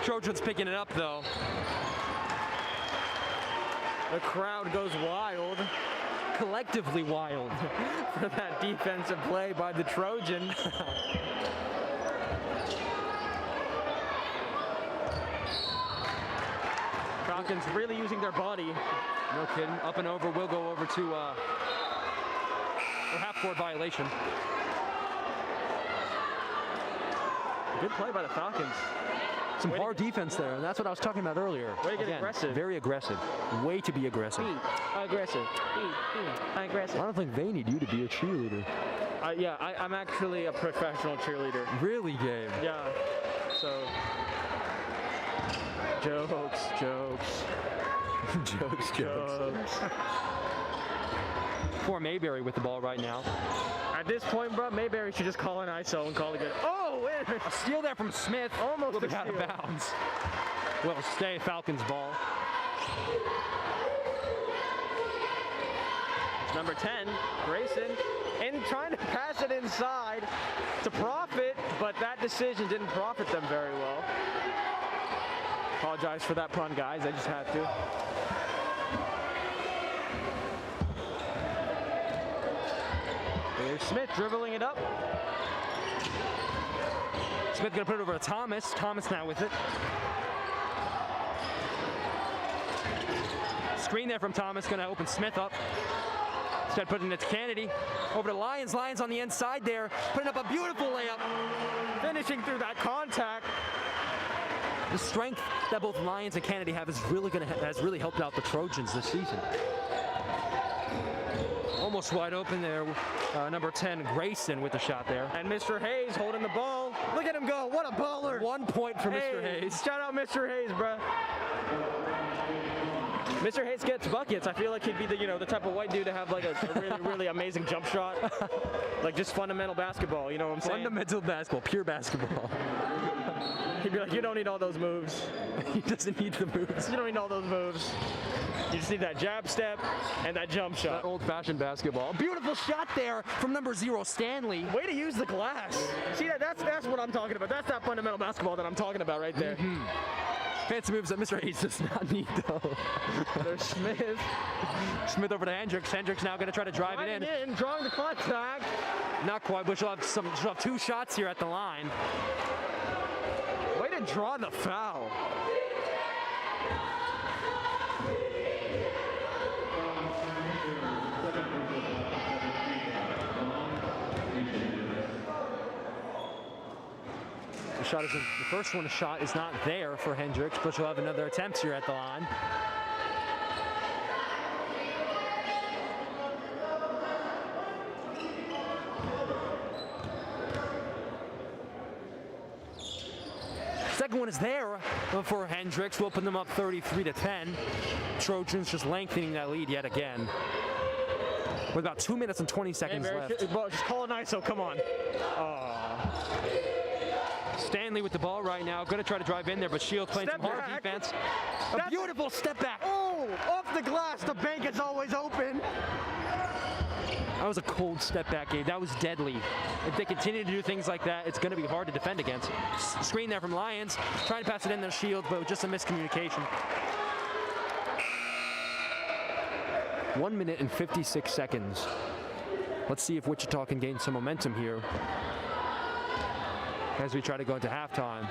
Trojans picking it up though. The crowd goes wild. Collectively wild for that defensive play by the Trojans. Falcons really using their body. No kidding. Up and over. Will go over to a half-court violation. Good play by the Falcons. Some hard defense there, and that's what I was talking about earlier. Way to get aggressive. Very aggressive. Way to be aggressive. Aggressive. Aggressive. I don't think they need you to be a cheerleader. Yeah, I'm actually a professional cheerleader. Really, Gabe? Yeah. So. Jokes. Poor Mayberry with the ball right now. At this point, bro, Mayberry should just call an ISO and call it good. Oh, wait. A steal there from Smith. Almost a little bit out of bounds. Well, stay Falcons ball. Number 10, Grayson, and trying to pass it inside to Profit, but that decision didn't profit them very well. Apologize for that pun, guys. I just had to. There's Smith dribbling it up. Smith gonna put it over to Thomas. Thomas now with it. Screen there from Thomas, gonna open Smith up. Instead putting it to Kennedy. Over to Lyons. Lyons on the inside there, putting up a beautiful layup. Finishing through that contact. The strength that both Lyons and Kennedy have is really has really helped out the Trojans this season. Almost wide open there. Number 10, Grayson with the shot there. And Mr. Hayes holding the ball. Look at him go. What a baller. 1 point for Mr. Hayes. Shout out Mr. Hayes, bruh. Mr. Hayes gets buckets. I feel like he'd be the type of white dude to have like a really, really amazing jump shot. Like just fundamental basketball, you know what I'm saying? Fundamental basketball, pure basketball. He'd be like, you don't need all those moves. He doesn't need the moves. You don't need all those moves. You just need that jab step and that jump shot. That old-fashioned basketball. Beautiful shot there from number 0, Stanley. Way to use the glass. See, that's what I'm talking about. That's that fundamental basketball that I'm talking about right there. Fancy moves that Mr. Hayes does not need, though. There's Smith. Smith over to Hendricks. Hendricks now going to try to drive it in. Drawing the contact. Not quite, but she'll have 2 shots here at the line. Way to draw the foul. The first one shot is not there for Hendricks, but she'll have another attempt here at the line. Second one is there for Hendricks. We'll put them up 33-10. Trojans just lengthening that lead yet again. With about 2 minutes and 20 seconds left. Well, just call an ISO, come on. Stanley with the ball right now, going to try to drive in there, but Shields playing some hard defense. A beautiful step back. Oh, off the glass, the bank is always open. That was a cold step back, Gabe. That was deadly. If they continue to do things like that, it's going to be hard to defend against. Screen there from Lions, trying to pass it in there, Shields, but just a miscommunication. 1 minute and 56 seconds. Let's see if Wichita can gain some momentum here as we try to go into halftime.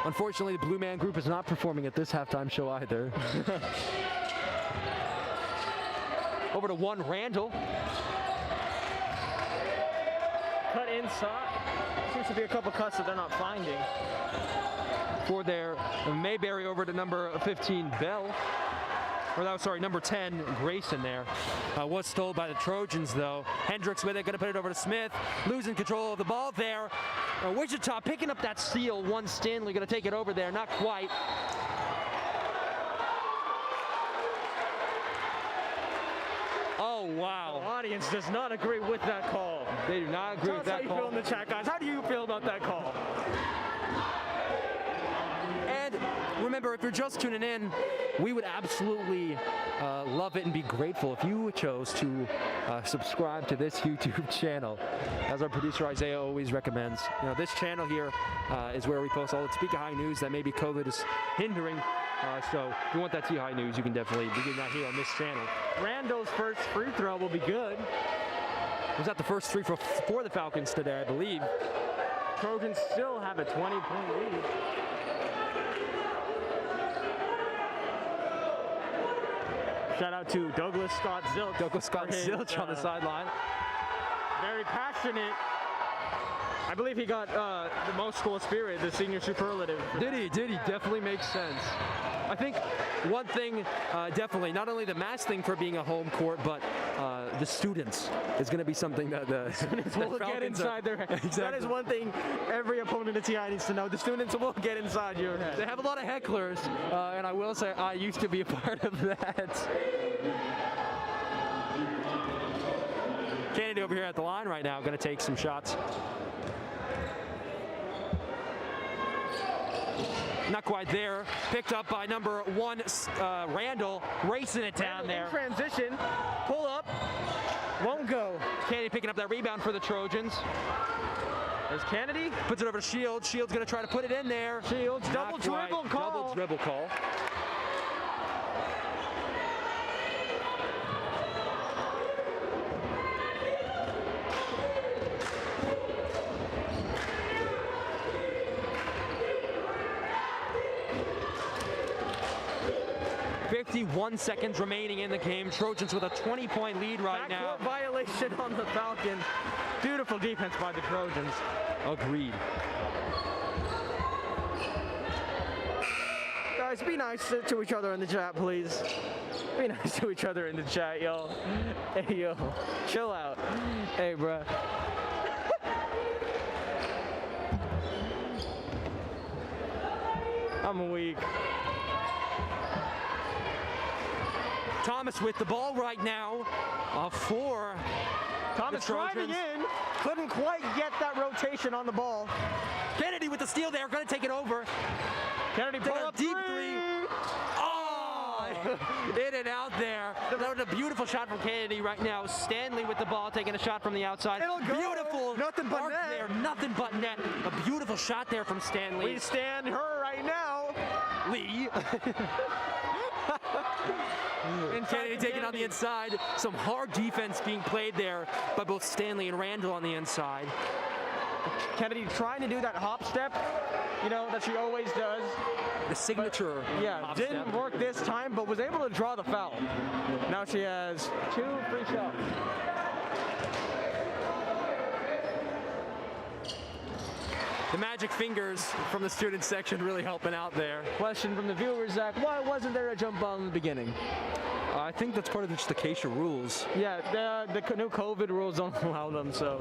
Unfortunately, the Blue Man Group is not performing at this halftime show either. Over to 1, Randall. Cut inside. Seems to be a couple cuts that they're not finding. For their Mayberry over to number 15, Bell. Or that was, sorry, number 10, Grayson there. Was stole by the Trojans, though. Hendricks with it, going to put it over to Smith. Losing control of the ball there. Wichita picking up that steal. 1 Stanley going to take it over there. Not quite. Oh, wow. The audience does not agree with that call. They do not agree with that call. How you feel in the chat, guys. How do you feel about that call? And remember, if you're just tuning in, we would absolutely love it and be grateful if you chose to subscribe to this YouTube channel. As our producer Isaiah always recommends, you know, this channel here is where we post all the Topeka High news that maybe COVID is hindering. So if you want that T-High news, you can definitely begin that here on this channel. Randall's first free throw will be good. Was that the first 3 for the Falcons today, I believe. Trojans still have a 20-point lead. Shout out to Douglas Scott Zilch. Douglas Scott Zilch on the sideline. Very passionate. I believe he got the most school spirit, the senior superlative. Did he? Definitely makes sense. I think one thing, definitely, not only the mask thing for being a home court, but the students is going to be something that the students will get inside their head. Exactly. That is one thing every opponent at TI needs to know. The students will get inside your head. They have a lot of hecklers, and I will say I used to be a part of that. Kennedy over here at the line right now, going to take some shots. Not quite there. Picked up by number 1, Randall, racing it down there. In transition, pull up, won't go. Kennedy picking up that rebound for the Trojans. There's Kennedy. Puts it over to Shields. Shields going to try to put it in there. Shields, double dribble call. Double dribble call. .51 seconds remaining in the game. Trojans with a 20-point lead right now. Backcourt violation on the Falcons. Beautiful defense by the Trojans. Agreed. Guys, be nice to each other in the chat, please. Be nice to each other in the chat, yo. Hey, yo. Chill out. Hey, bruh. I'm weak. Thomas with the ball right now for Thomas driving in, couldn't quite get that rotation on the ball. Kennedy with the steal there, going to take it over. Kennedy pull up deep three. Oh, in and out there. That was a beautiful shot from Kennedy right now. Stanley with the ball, taking a shot from the outside. It'll go. Beautiful. Nothing but arc net. there. Nothing but net. A beautiful shot there from Stanley. We stand her right now. Lee. Kennedy taking on the inside. Some hard defense being played there by both Stanley and Randall on the inside. Kennedy trying to do that hop step, you know, that she always does. The signature. Yeah, hop didn't step. work this time, but was able to draw the foul. Now she has 2 free shots. The magic fingers from the student section really helping out there. Question from the viewers, Zach, why wasn't there a jump ball in the beginning? I think that's part of just the Keisha rules. Yeah, the new COVID rules don't allow them, so.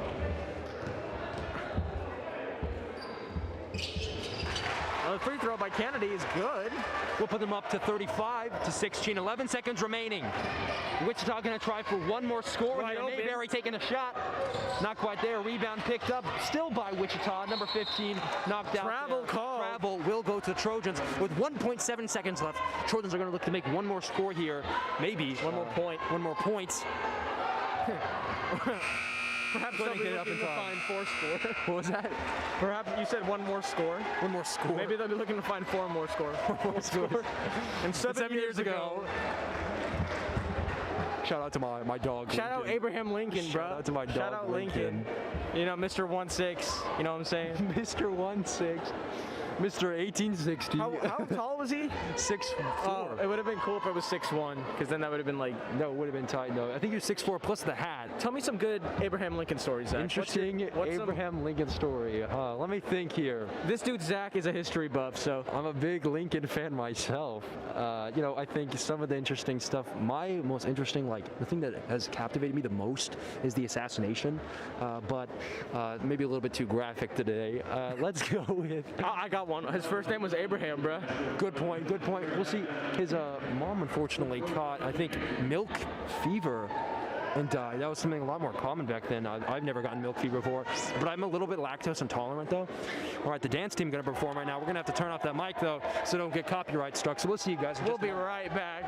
Well, the free throw by Kennedy is good. We'll put them up to 35 to 16. 11 seconds remaining. Wichita going to try for one more score. Wide Here. open. Mayberry taking a shot. Not quite there. Rebound picked up still by Wichita. Number 15 knocked out. Travel call. Travel will go to Trojans with 1.7 seconds left. Trojans are going to look to make one more score here. Maybe One more point. One more point. Perhaps Couldn't they'll be get it up looking in to time. find 4 score. What was that? Perhaps you said one more score. One more score. Maybe they'll be looking to find 4 more score. And 7 years ago. Shout out to my dog. Shout out Abraham Lincoln, bro. Shout out to my dog. Shout out Lincoln. You know, Mr. 1'6". You know what I'm saying? Mr. 1'6". Mr. 1860. How tall was he? 6'4". Oh, it would have been cool if it was 6'1", because then that would have been like. No, it would have been tight. No, I think he was 6'4" plus the hat. Tell me some good Abraham Lincoln stories, Zach. Interesting what's some- Abraham Lincoln story. Let me think here. This dude Zach is a history buff, so. I'm a big Lincoln fan myself. You know, I think some of the interesting stuff, my most interesting, like the thing that has captivated me the most is the assassination, but maybe a little bit too graphic today. Let's go with. I got one. His first name was Abraham, bro. Good point. Good point. We'll see. His mom unfortunately caught, I think, milk fever and died. That was something a lot more common back then. I've never gotten milk fever before, but I'm a little bit lactose intolerant though. All right, the dance team going to perform right now. We're going to have to turn off that mic though, so don't get copyright struck. So we'll see you guys in We'll just a be minute. right back.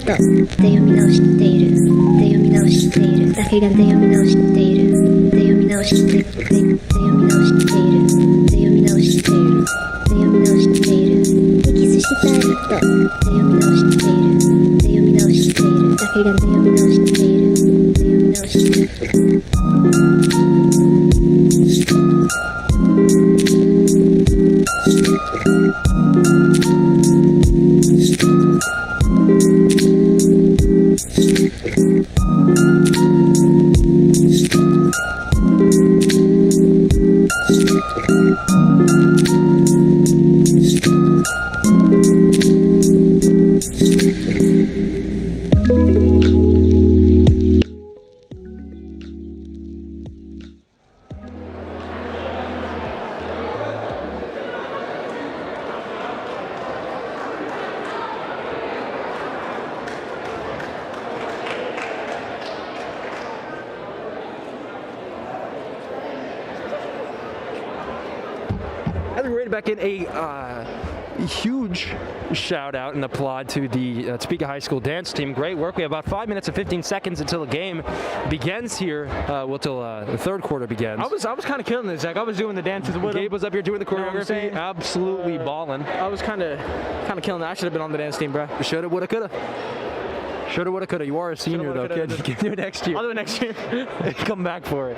と読み直している読み直しているだけが読み直している読み直している読み直している読み直している読み直しているエキスしたいと読み直している読み直しているだけが読み直している読み直しているAs we read back in, a huge shout out and applaud to the Topeka High School dance team. Great work. We have about 5 minutes and 15 seconds until the game begins here. Till the third quarter begins. I was kind of killing this, Zach. I was doing the dances with him. Gabe was up here doing the choreography, absolutely balling. I was kind of killing that. I should have been on the dance team, bro. Shoulda, woulda, coulda. Shoulda, woulda, coulda. You are a senior though, kid. You can do it next year. I'll do it next year. Come back for it.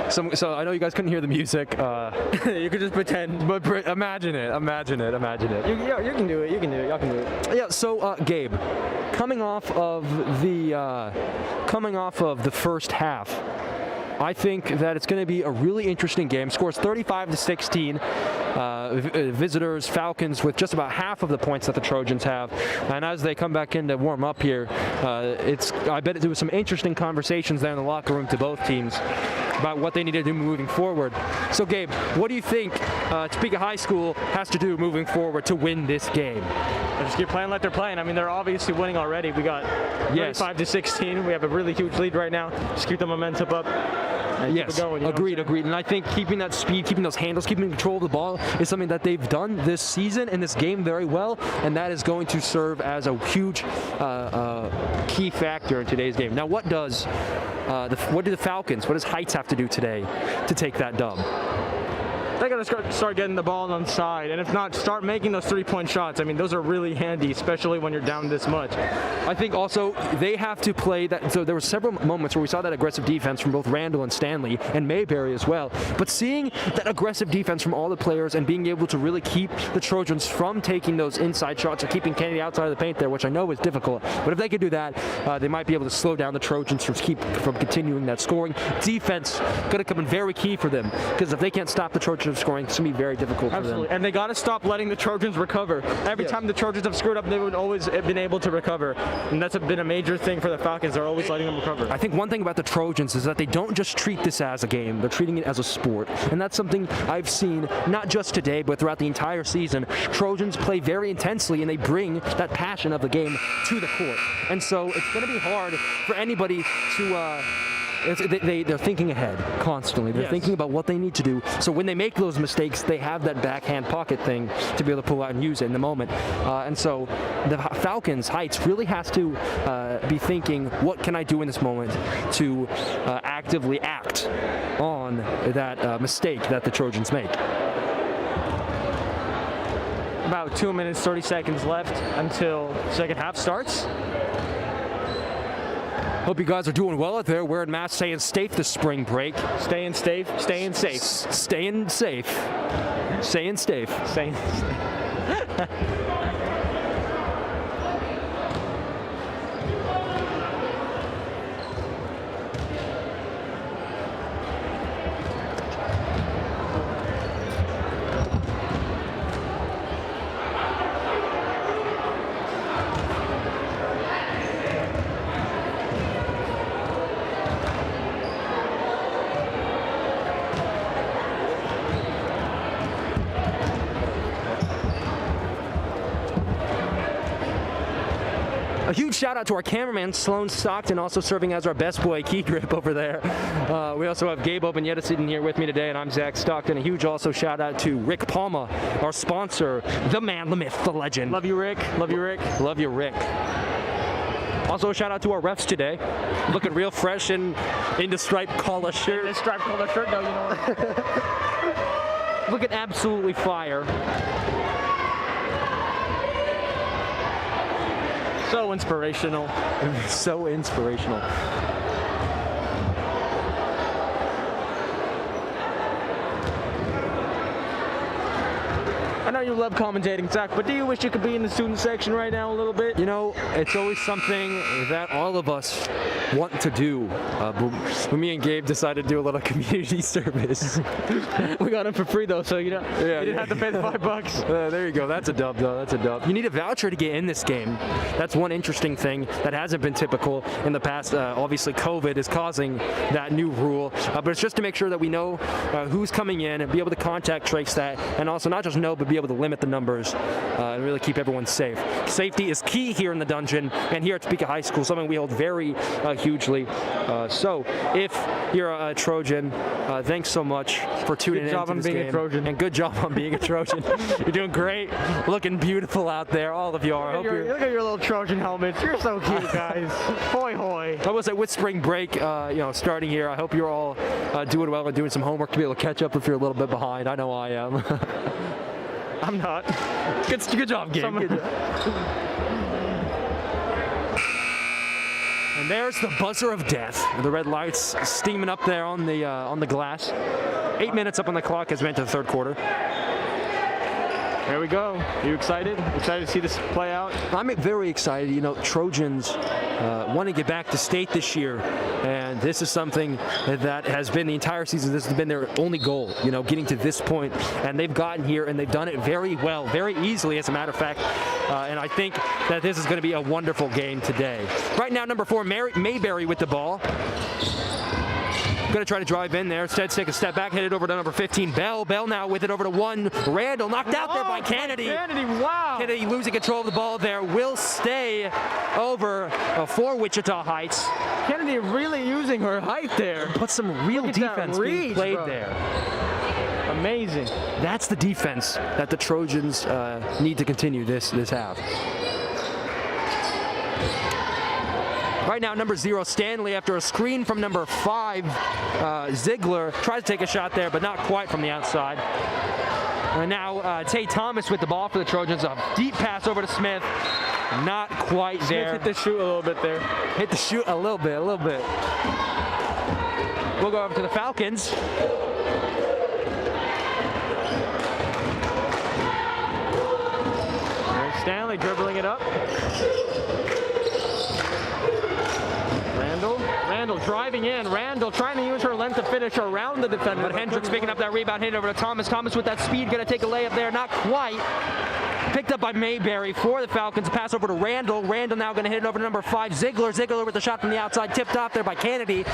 So I know you guys couldn't hear the music. You could just pretend. But imagine it. Imagine it. Imagine it. You can do it. You can do it. Y'all can do it. Yeah. So Gabe, coming off of the first half, I think that it's going to be a really interesting game. Scores 35-16. Visitors, Falcons, with just about half of the points that the Trojans have. And as they come back in to warm up here, I bet there was some interesting conversations there in the locker room to both teams about what they need to do moving forward. So, Gabe, what do you think Topeka High School has to do moving forward to win this game? Just keep playing like they're playing. I mean, they're obviously winning already. We got 35-16. We have a really huge lead right now. Just keep the momentum up. Yes, agreed. And I think keeping that speed, keeping those handles, keeping control of the ball is something that they've done this season in this game very well, and that is going to serve as a huge key factor in today's game. Now, what do the Falcons, what does Heights have to do today to take that dub? They got to start getting the ball on the side, and if not, start making those three-point shots. I mean, those are really handy, especially when you're down this much. I think also they have to play that. So there were several moments where we saw that aggressive defense from both Randall and Stanley and Mayberry as well. But seeing that aggressive defense from all the players and being able to really keep the Trojans from taking those inside shots and keeping Kennedy outside of the paint there, which I know is difficult. But if they could do that, they might be able to slow down the Trojans from continuing that scoring. Defense going to come in very key for them, because if they can't stop the Trojans from scoring, it's going to be very difficult for them. And they got to stop letting the Trojans recover. Every time the Trojans have screwed up, they would always have been able to recover. And that's been a major thing for the Falcons. They're always letting them recover. I think one thing about the Trojans is that they don't just treat this as a game. They're treating it as a sport. And that's something I've seen not just today, but throughout the entire season. Trojans play very intensely, and they bring that passion of the game to the court. And so it's going to be hard for anybody to... They're thinking ahead constantly. They're thinking about what they need to do. So when they make those mistakes, they have that backhand pocket thing to be able to pull out and use it in the moment. And so the Falcons, Heights, really has to be thinking, what can I do in this moment to actively act on that mistake that the Trojans make. About 2 minutes, 30 seconds left until second half starts. Hope you guys are doing well out there, wearing masks, staying safe this spring break. Staying safe. Staying safe. Staying safe. Staying safe. Staying safe. A huge shout out to our cameraman, Sloan Stockton, also serving as our best boy key grip over there. We also have Gabe Obenyeta sitting here with me today, and I'm Zach Stockton. A huge also shout out to Rick Palma, our sponsor, the man, the myth, the legend. Love you, Rick. Love you, Rick. Love you, Rick. Also a shout out to our refs today, looking real fresh in the striped collar shirt. This striped collar shirt, though, you know what? Looking absolutely fire. So inspirational. So inspirational. I know you love commentating, Zach, but do you wish you could be in the student section right now a little bit? You know, it's always something that all of us want to do. But me and Gabe decided to do a little community service. We got him for free, though, so you didn't have to pay the $5. There you go. That's a dub, though. That's a dub. You need a voucher to get in this game. That's one interesting thing that hasn't been typical in the past. Obviously, COVID is causing that new rule, but it's just to make sure that we know who's coming in and be able to contact trace that, and also not just know, but be able to limit the numbers and really keep everyone safe. Safety is key here in the dungeon and here at Topeka High School, something we hold very hugely. So if you're a Trojan, thanks so much for tuning in. Good job on being a Trojan. And good job on being a Trojan. You're doing great. Looking beautiful out there. All of you are. Look at your little Trojan helmets. You're so cute, guys. Hoy hoy. I was with spring break, starting here. I hope you're all doing well and doing some homework to be able to catch up if you're a little bit behind. I know I am. I'm not. Good job, Gabe. Good job. And there's the buzzer of death. The red lights steaming up there on the glass. 8 minutes up on the clock as we enter the third quarter. There we go. Are you excited? Excited to see this play out? I'm very excited. You know, Trojans want to get back to state this year, and this is something that has been the entire season. This has been their only goal, you know, getting to this point, and they've gotten here, and they've done it very well, very easily, as a matter of fact, and I think that this is going to be a wonderful game today. Right now, number 4, Mayberry with the ball. Going to try to drive in there. Instead, take a step back, hit it over to number 15, Bell. Bell now with it over to 1, Randall. Knocked out there by Kennedy. Kennedy, wow. Kennedy losing control of the ball there. Will stay over for Wichita Heights. Kennedy really using her height there. But some real defense being played there. Amazing. That's the defense that the Trojans need to continue this half. Right now, number 0, Stanley, after a screen from number 5, Ziegler, tries to take a shot there, but not quite from the outside. And now Tay Thomas with the ball for the Trojans. A deep pass over to Smith. Not quite there. Smith hit the shoot a little bit there. Hit the shoot a little bit. We'll go over to the Falcons. There's Stanley dribbling it up. Randall driving in. Randall trying to use her length to finish around the defender. But Hendricks picking up that rebound, hit over to Thomas. Thomas with that speed, going to take a layup there. Not quite. Picked up by Mayberry for the Falcons. Pass over to Randall. Randall now going to hit it over to number 5, Ziegler. Ziegler with the shot from the outside, tipped off there by Kennedy.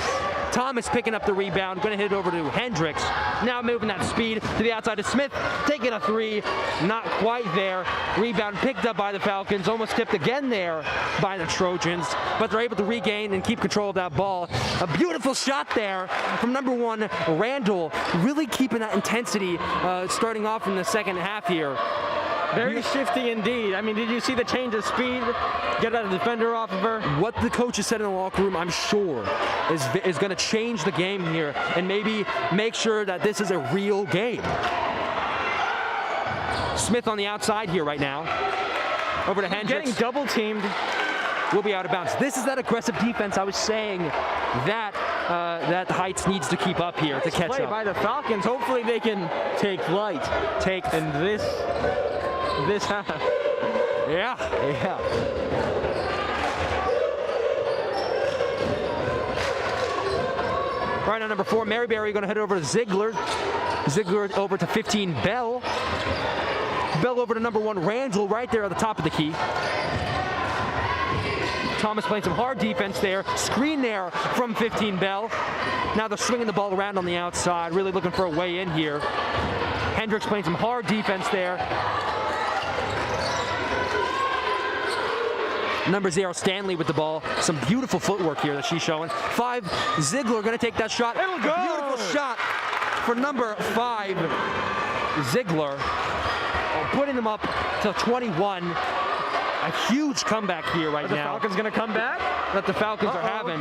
Thomas picking up the rebound, going to hit it over to Hendricks. Now moving that speed to the outside to Smith, taking a 3. Not quite there. Rebound picked up by the Falcons, almost tipped again there by the Trojans, but they're able to regain and keep control of that ball. A beautiful shot there from number 1, Randall, really keeping that intensity starting off in the second half here. Very shifty indeed. I mean, did you see the change of speed? Get that defender off of her. What the coaches said in the locker room, I'm sure, is going to change the game here and maybe make sure that this is a real game. Smith on the outside here right now. Over to Hendricks. Getting double teamed. Will be out of bounds. This is that aggressive defense I was saying that that Heights needs to keep up here to catch play up. By the Falcons. Hopefully they can take flight. In this half. Yeah. Right now, number 4, Maryberry going to head over to Ziegler. Ziegler over to 15, Bell. Bell over to number 1, Randall, right there at the top of the key. Thomas playing some hard defense there. Screen there from 15, Bell. Now they're swinging the ball around on the outside, really looking for a way in here. Hendricks playing some hard defense there. Number 0, Stanley with the ball. Some beautiful footwork here that she's showing. 5, Ziegler going to take that shot. It'll go! Beautiful shot for number 5, Ziegler. Putting them up to 21. A huge comeback here right The now. Falcons going to come back? That the Falcons are having.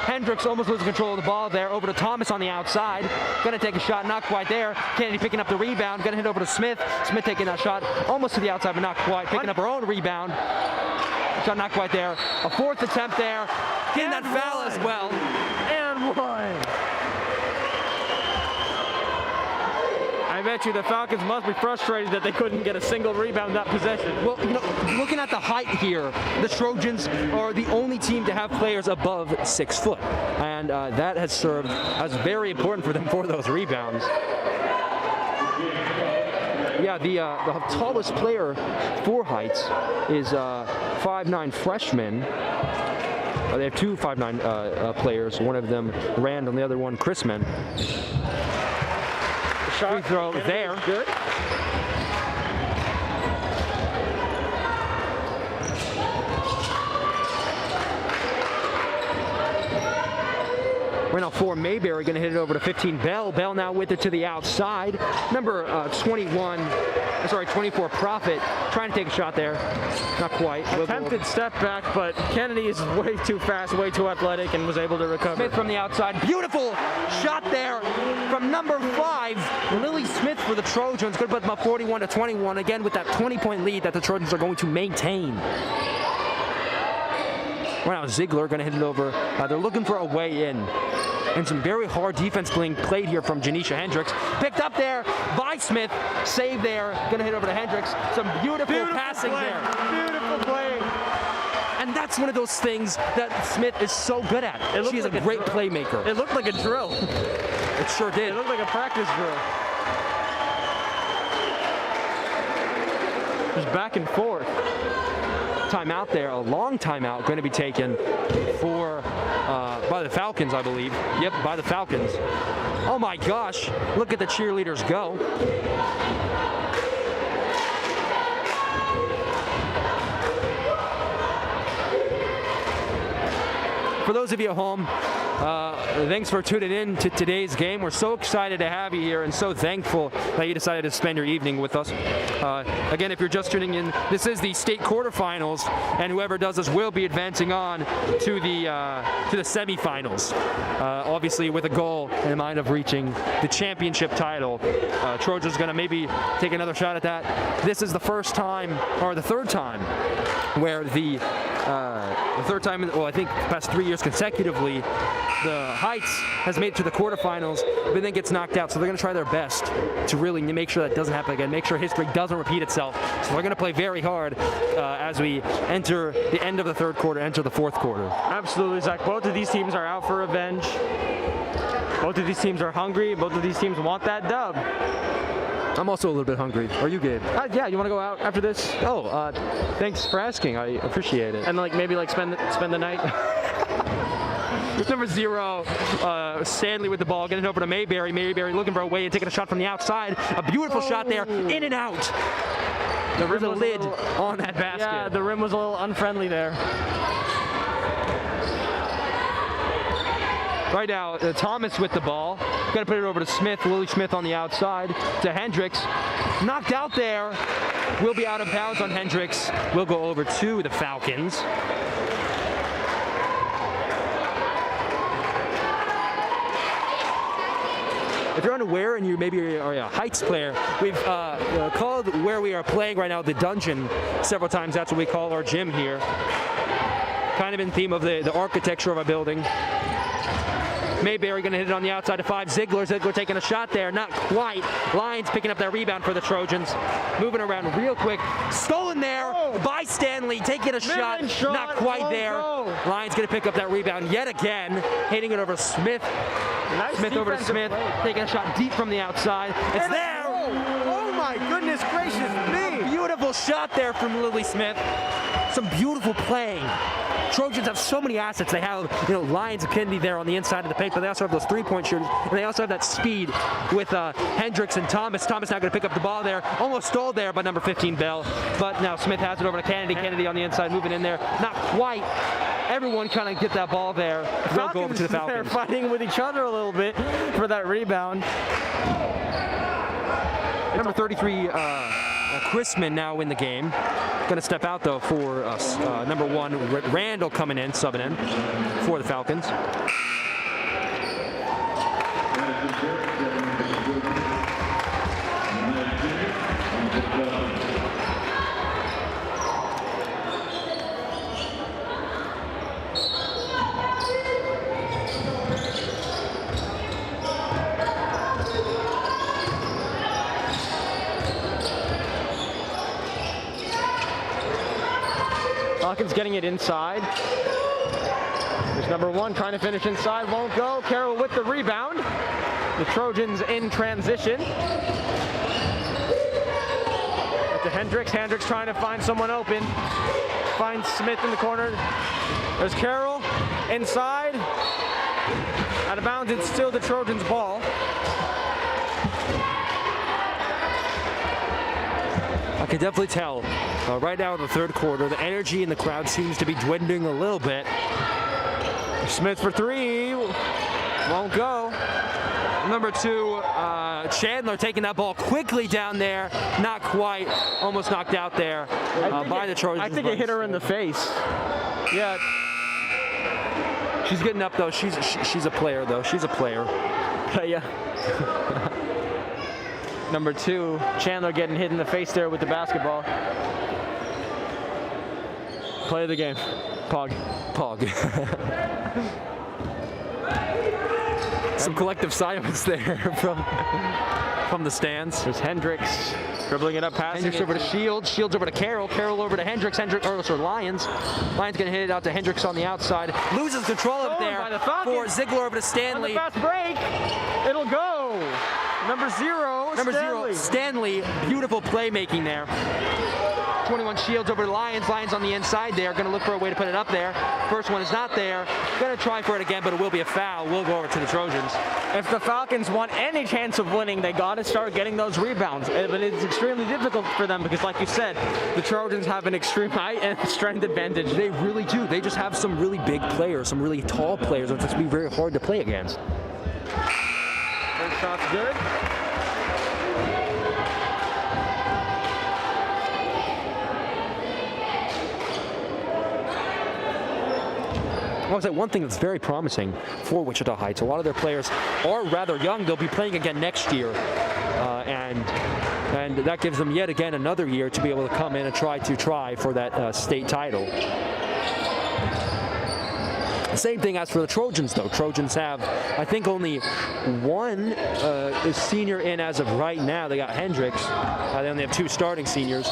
Hendricks almost losing control of the ball there. Over to Thomas on the outside. Going to take a shot, not quite there. Kennedy picking up the rebound. Going to hit over to Smith. Smith taking that shot almost to the outside, but not quite. Picking up her own rebound. Shot not quite there. A 4th attempt there. Getting that foul as well. And 1. I bet you the Falcons must be frustrated that they couldn't get a single rebound that possession. Well, you know, looking at the height here, the Trojans are the only team to have players above 6 foot. And that has served as very important for them for those rebounds. Yeah, the tallest player for heights is 5'9" freshman. They have 2 5'9" players. One of them Rand, and the other one Chrisman. Free throw there. Good. Right now for Mayberry, going to hit it over to 15 Bell. Bell now with it to the outside. Number 24 Profit trying to take a shot there. Not quite. Attempted step back, but Kennedy is way too fast, way too athletic, and was able to recover. Smith from the outside. Beautiful shot there from number 5, Lily Smith for the Trojans. Going to put them up 41-21 again with that 20-point lead that the Trojans are going to maintain. Right now Ziegler going to hit it over. They're looking for a way in. And some very hard defense being played here from Janisha Hendricks. Picked up there by Smith. Save there. Going to hit over to Hendricks. Some beautiful passing play. there. Beautiful play. And that's one of those things that Smith is so good at. She's like a great playmaker. It looked like a drill. It sure did. It looked like a practice drill. Just back and forth. Timeout there, a long timeout going to be taken for by the Falcons, I believe. Yep, by the Falcons. Oh my gosh, look at the cheerleaders go. For those of you at home, thanks for tuning in to today's game. We're so excited to have you here and so thankful that you decided to spend your evening with us. Again, if you're just tuning in, this is the state quarterfinals, and whoever does this will be advancing on to the semifinals. Obviously, with a goal in mind of reaching the championship title. Trojans going to maybe take another shot at that. This is the first time, or the third time, where the third time, well, I think past 3 years consecutively, the Heights has made it to the quarterfinals, but then gets knocked out. So they're going to try their best to really make sure that doesn't happen again, make sure history doesn't repeat itself. So they're going to play very hard as we enter the end of the third quarter, enter the fourth quarter. Absolutely, Zach. Both of these teams are out for revenge. Both of these teams are hungry. Both of these teams want that dub. I'm also a little bit hungry. Are you, Gabe? Yeah, you want to go out after this? Oh, thanks for asking. I appreciate it. And maybe spend the night. Number 0, Stanley with the ball, getting over to Mayberry. Mayberry looking for a way and taking a shot from the outside. A beautiful shot there, in and out. There's a lid on that basket. Yeah, the rim was a little unfriendly there. Right now, Thomas with the ball. Going to put it over to Smith. Lily Smith on the outside to Hendricks. Knocked out there. Will be out of bounds on Hendricks. Will go over to the Falcons. If you're unaware and you maybe are a Heights player, we've called where we are playing right now the dungeon several times. That's what we call our gym here. Kind of in theme of the architecture of our building. Mayberry going to hit it on the outside to 5. Ziegler taking a shot there. Not quite. Lyons picking up that rebound for the Trojans. Moving around real quick. Stolen there by Stanley. Taking a shot. Not quite there. Lyons going to pick up that rebound yet again. Hitting it over Smith. Nice Smith over to Smith. Taking a shot deep from the outside. It's there. Oh my goodness gracious me. Beautiful shot there from Lily Smith. Some beautiful playing. Trojans have so many assets. They have, Lyons and Kennedy there on the inside of the paint, but they also have those three-point shooters, and they also have that speed with Hendricks and Thomas. Thomas now going to pick up the ball there. Almost stalled there by number 15, Bell. But now Smith has it over to Kennedy. Kennedy on the inside, moving in there. Not quite. Everyone kind of get that ball there. They'll go over to the Falcons. They're fighting with each other a little bit for that rebound. Number 33, Chrisman now in the game. Going to step out, though, for number 1, Randall coming in, subbing in for the Falcons. Falcons getting it inside. There's number 1 trying to finish inside, won't go. Carroll with the rebound. The Trojans in transition. Up to Hendricks. Hendricks trying to find someone open. Finds Smith in the corner. There's Carroll inside. Out of bounds, it's still the Trojans' ball. I can definitely tell right now in the third quarter, the energy in the crowd seems to be dwindling a little bit. Smith for 3, won't go. Number 2, Chandler taking that ball quickly down there, not quite, almost knocked out there by the Trojans. I think it hit her in the face. Yeah. She's getting up though. She's a player though. She's a player. Yeah. Number 2, Chandler getting hit in the face there with the basketball. Play of the game. Pog. Some collective silence there from the stands. There's Hendricks dribbling it up, passing Hendricks over to Shields. Shields over to Carroll. Carroll over to Hendricks. Lyons. Lyons going to hit it out to Hendricks on the outside. Loses control of it there for Ziegler over to Stanley. On the fast break. It'll go. Number 0, Stanley. Beautiful playmaking there. 21 Shields over to Lyons. Lyons on the inside there. Going to look for a way to put it up there. First one is not there. Going to try for it again, but it will be a foul. We'll go over to the Trojans. If the Falcons want any chance of winning, they got to start getting those rebounds. But it's extremely difficult for them because, like you said, the Trojans have an extreme height and strength advantage. They really do. They just have some really big players, some really tall players. It's going to be very hard to play against. First shot's good. I want to say one thing that's very promising for Wichita Heights. A lot of their players are rather young. They'll be playing again next year, and that gives them yet again another year to be able to come in and try for that state title. Same thing as for the Trojans, though. Trojans have, I think, only 1 senior in as of right now. They got Hendricks. They only have 2 starting seniors.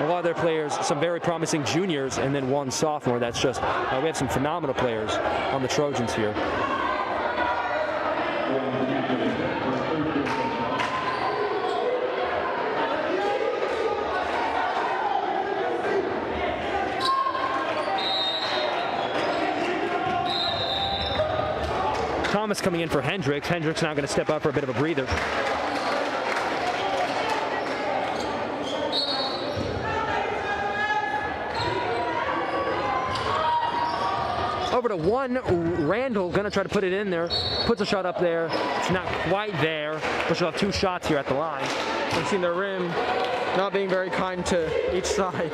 A lot of their players, some very promising juniors, and then 1 sophomore. That's just, we have some phenomenal players on the Trojans here. Thomas coming in for Hendricks. Hendricks now going to step up for a bit of a breather. Over to 1, Randall going to try to put it in there. Puts a shot up there. It's not quite there, but she'll have 2 shots here at the line. We've seen the rim not being very kind to each side.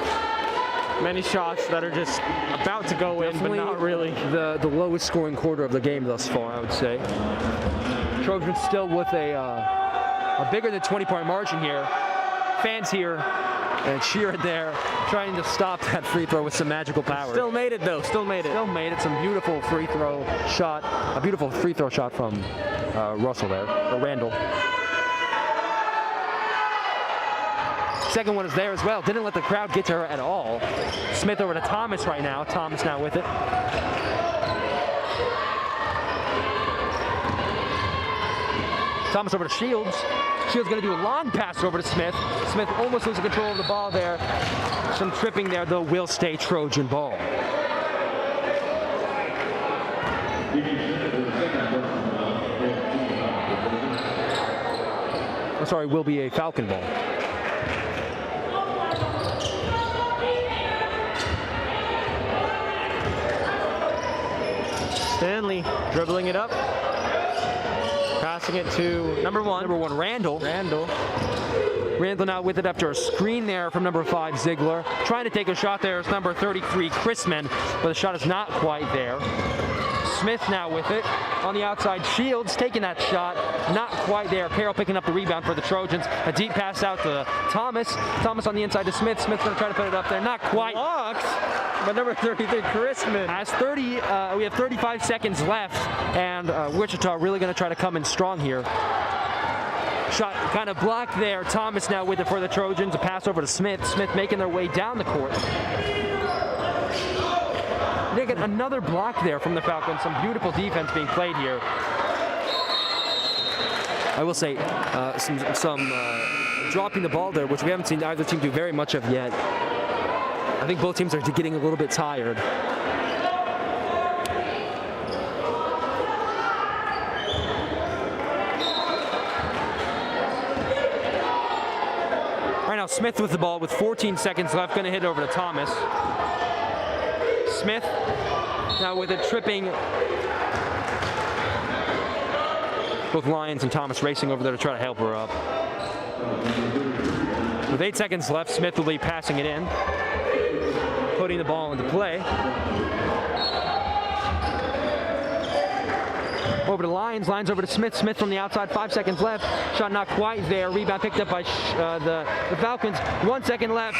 Many shots that are just about to go in, but not really. The lowest scoring quarter of the game thus far, I would say. Trojans still with a bigger than 20-point margin here. Fans here and cheering there, trying to stop that free throw with some magical power. Still made it, though. Still made it. Some beautiful free throw shot. A beautiful free throw shot from Russell there, or Randall. Second one is there as well. Didn't let the crowd get to her at all. Smith over to Thomas right now. Thomas now with it. Thomas over to Shields. Shields going to do a long pass over to Smith. Smith almost losing control of the ball there. Some tripping there, though, will stay Trojan ball. I'm sorry, will be a Falcon ball. Stanley dribbling it up. Passing it to number one, Randall. Randall now with it after a screen there from number 5, Ziegler. Trying to take a shot there is number 33, Chrisman, but the shot is not quite there. Smith now with it. On the outside, Shields taking that shot. Not quite there. Carroll picking up the rebound for the Trojans. A deep pass out to Thomas. Thomas on the inside to Smith. Smith's going to try to put it up there. Not quite. Blocked by number 33, Chrisman. We have 35 seconds left, and Wichita really going to try to come in strong here. Shot kind of blocked there. Thomas now with it for the Trojans. A pass over to Smith. Smith making their way down the court. They get another block there from the Falcons. Some beautiful defense being played here. I will say some dropping the ball there, which we haven't seen either team do very much of yet. I think both teams are getting a little bit tired. Right now, Smith with the ball with 14 seconds left, going to hit it over to Thomas. Smith now with it, tripping. Both Lyons and Thomas racing over there to try to help her up. With 8 seconds left, Smith will be passing it in, putting the ball into play. Over to Lyons, Lyons over to Smith, Smith from the outside, 5 seconds left. Shot not quite there, rebound picked up by the Falcons. 1 second left.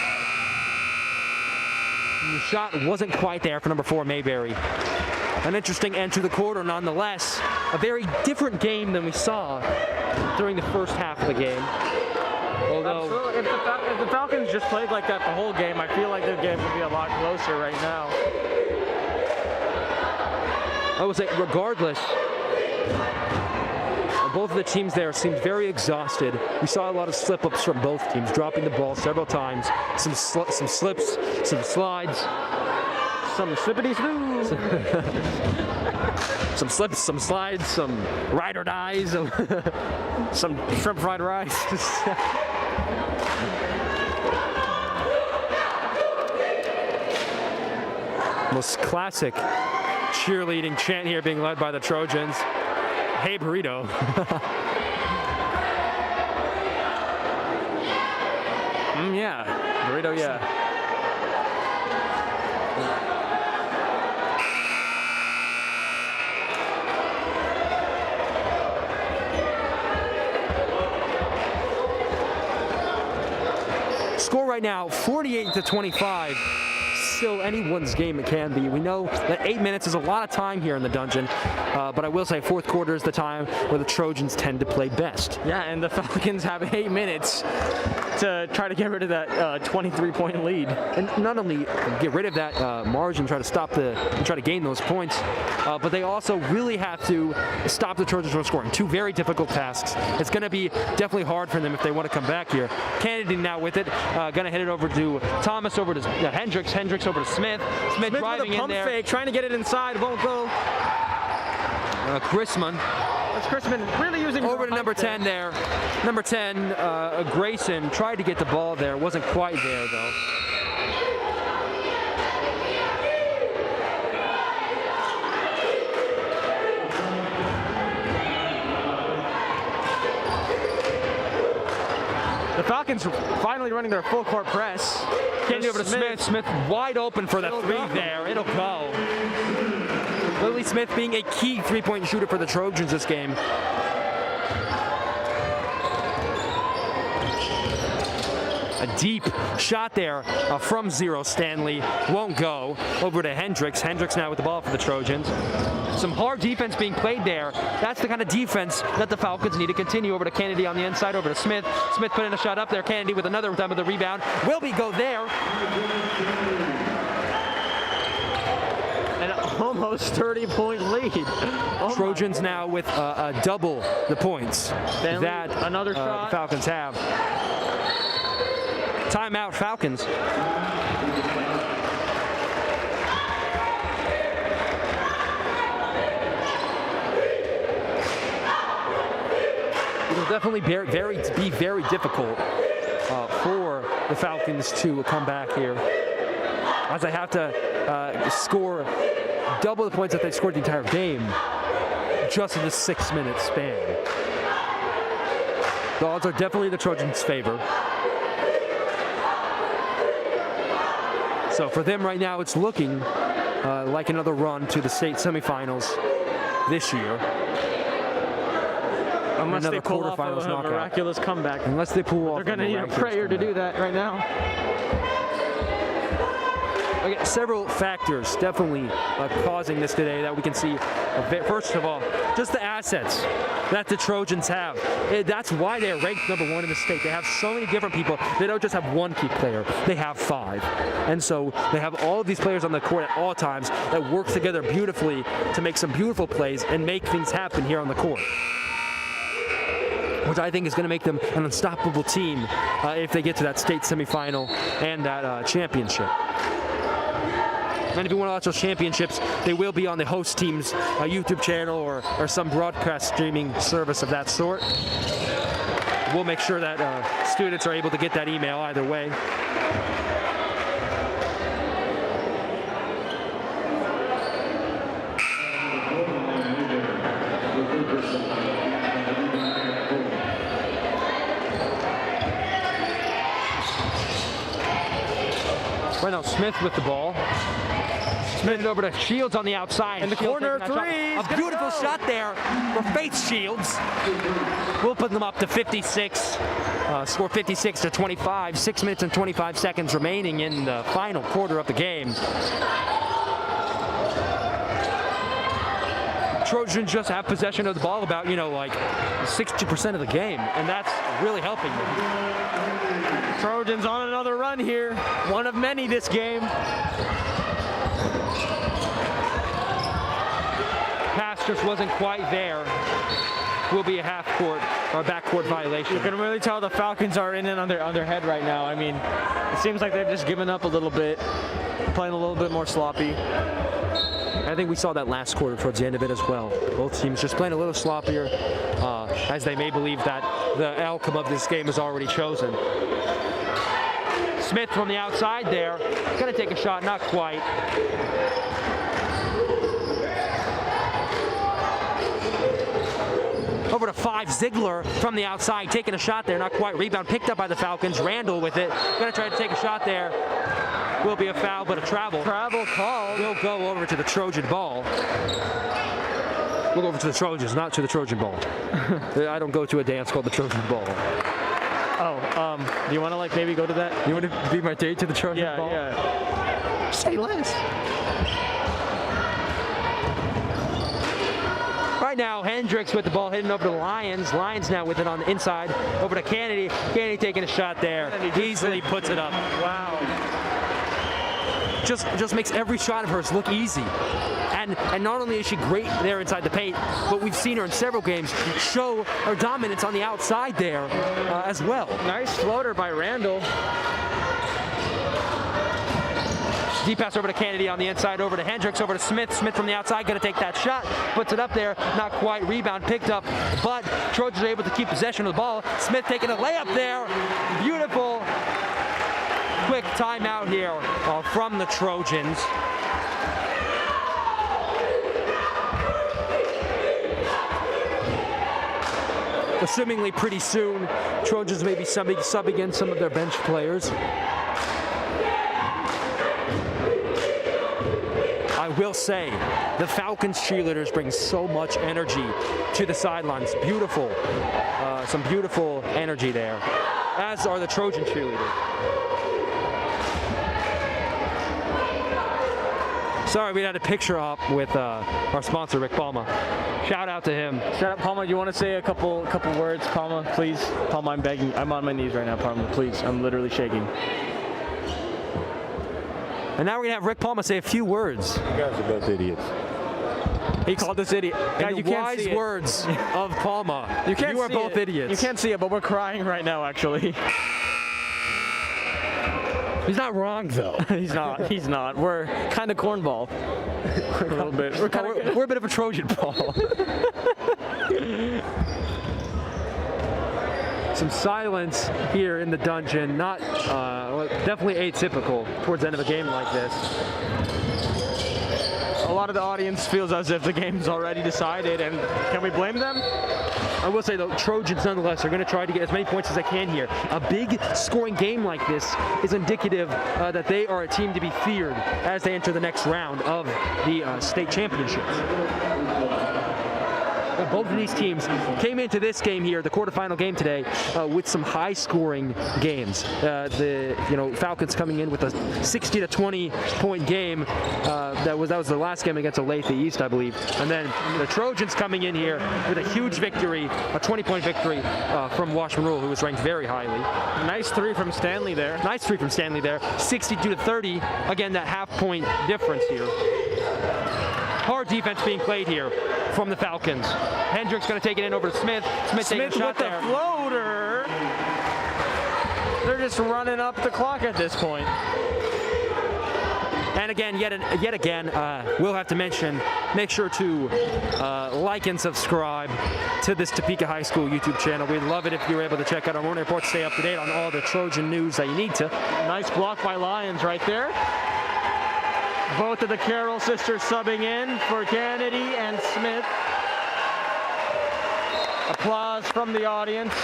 The shot wasn't quite there for number 4, Mayberry. An interesting end to the quarter nonetheless. A very different game than we saw during the first half of the game. Although, if the Falcons just played like that the whole game, I feel like the game would be a lot closer right now. I would say, regardless, both of the teams there seemed very exhausted. We saw a lot of slip-ups from both teams, dropping the ball several times. Some slips, some slides. Some slippity-sloo. Some slips, some slides, some ride or dies, some shrimp fried rice. Most classic cheerleading chant here being led by the Trojans. Hey, burrito. Yeah, burrito, yeah. Score right now, 48-25. Still anyone's game it can be. We know that 8 minutes is a lot of time here in the dungeon, but I will say fourth quarter is the time where the Trojans tend to play best. Yeah, and the Falcons have 8 minutes to try to get rid of that 23-point lead. And not only get rid of that margin, try to gain those points, but they also really have to stop the Trojans from scoring. Two very difficult tasks. It's going to be definitely hard for them if they want to come back here. Kennedy now with it, going to hit it over to Thomas, over to Hendricks. Hendricks over to Smith. Smith driving with a pump in there. Fake, trying to get it inside, won't go. Chrisman. That's Chrisman really using over to number 10 there. Number 10, Grayson tried to get the ball there. Wasn't quite there though. The Falcons finally running their full court press. Kennedy over to Smith. Smith wide open for the three there. It'll go. Lily Smith being a key three-point shooter for the Trojans this game. A deep shot there from zero. Stanley won't go. Over to Hendricks. Hendricks now with the ball for the Trojans. Some hard defense being played there. That's the kind of defense that the Falcons need to continue. Over to Kennedy on the inside. Over to Smith. Smith putting a shot up there. Kennedy with another time with the rebound. Will be go there. And almost 30-point lead. Oh Trojans now with double the points that another shot. The Falcons have. Timeout, Falcons. It'll definitely be very difficult for the Falcons to come back here, as they have to score double the points that they scored the entire game just in the 6-minute span. The odds are definitely the Trojans' favor. So for them right now, it's looking like another run to the state semifinals this year. Unless they pull off a miraculous comeback. Unless they pull off. They're going to need a prayer to do that right now. Okay, several factors definitely causing this today that we can see. First of all, just the assets that the Trojans have. That's why they're ranked #1 in the state. They have so many different people. They don't just have one key player. They have 5. And so they have all of these players on the court at all times that work together beautifully to make some beautiful plays and make things happen here on the court, which I think is going to make them an unstoppable team if they get to that state semifinal and that championship. And if you want to watch those championships, they will be on the host team's YouTube channel or some broadcast streaming service of that sort. We'll make sure that students are able to get that email either way. Right now, Smith with the ball. Smith over to Shields on the outside. In the corner, 3. A beautiful shot there for Faith Shields. We'll put them up to 56. Score 56 to 25. 6 minutes and 25 seconds remaining in the final quarter of the game. Trojans just have possession of the ball about, like 60% of the game, and that's really helping them. Trojans on another run here. One of many this game. Pass just wasn't quite there. Will be a half-court or a backcourt violation. You can really tell the Falcons are in and on their head right now. I mean, it seems like they've just given up a little bit, playing a little bit more sloppy. I think we saw that last quarter towards the end of it as well. Both teams just playing a little sloppier, as they may believe that the outcome of this game is already chosen. Smith from the outside there, gonna take a shot, not quite. Over to 5, Ziegler from the outside, taking a shot there, not quite. Rebound picked up by the Falcons. Randall with it, gonna try to take a shot there. Will be a foul, but a travel. Travel call. Will go over to the Trojan ball. We'll go over to the Trojans, not to the Trojan ball. I don't go to a dance called the Trojan ball. Oh, do you want to maybe go to that? You want to be my date to the Trojan ball? Yeah. Say less. Right now, Hendricks with the ball hitting over to the Lions. Lions now with it on the inside. Over to Kennedy. Kennedy taking a shot there. Easily puts it up. Wow. Just makes every shot of hers look easy. And not only is she great there inside the paint, but we've seen her in several games show her dominance on the outside there as well. Nice floater by Randall. Deep pass over to Kennedy on the inside, over to Hendricks, over to Smith. Smith from the outside, going to take that shot. Puts it up there, not quite. Rebound picked up, but Trojans are able to keep possession of the ball. Smith taking a layup there. Beautiful. Quick timeout here from the Trojans. Assumingly pretty soon, Trojans may be subbing in some of their bench players. I will say, the Falcons cheerleaders bring so much energy to the sidelines. Beautiful, some beautiful energy there, as are the Trojan cheerleaders. Sorry, we had a picture op with our sponsor, Rick Palma. Shout out to him. Shout out, Palma. Do you want to say a couple words, Palma, please? Palma, I'm begging. I'm on my knees right now, Palma. Please, I'm literally shaking. And now we're going to have Rick Palma say a few words. You guys are both idiots. He called us idiot. Guys, In you the can't wise see it. words of Palma. You can't are see both it. idiots. You can't see it, but we're crying right now, actually. He's not wrong, though. He's not. He's not. We're kind of cornball. A little bit. We're a bit of a Trojan ball. Some silence here in the dungeon. Not definitely atypical towards the end of a game like this. A lot of the audience feels as if the game's already decided, and can we blame them? I will say, though, Trojans nonetheless are going to try to get as many points as they can here. A big scoring game like this is indicative that they are a team to be feared as they enter the next round of the state championships. Both of these teams came into this game here, the quarterfinal game today, with some high-scoring games. The Falcons coming in with a 60-20 point game. That was the last game against Olathe East, I believe. And then the Trojans coming in here with a huge victory, a 20-point victory from Washburn Rural, who was ranked very highly. Nice three from Stanley there. Nice three from Stanley there. 62-30. Again, that half-point difference here. Hard defense being played here from the Falcons. Hendricks going to take it in over to Smith. Smith taking a shot with the floater. They're just running up the clock at this point. And again, yet again, we'll have to mention, make sure to like and subscribe to this Topeka High School YouTube channel. We'd love it if you were able to check out our morning report to stay up to date on all the Trojan news that you need to. Nice block by Lyons right there. Both of the Carroll sisters subbing in for Kennedy and Smith. Applause from the audience.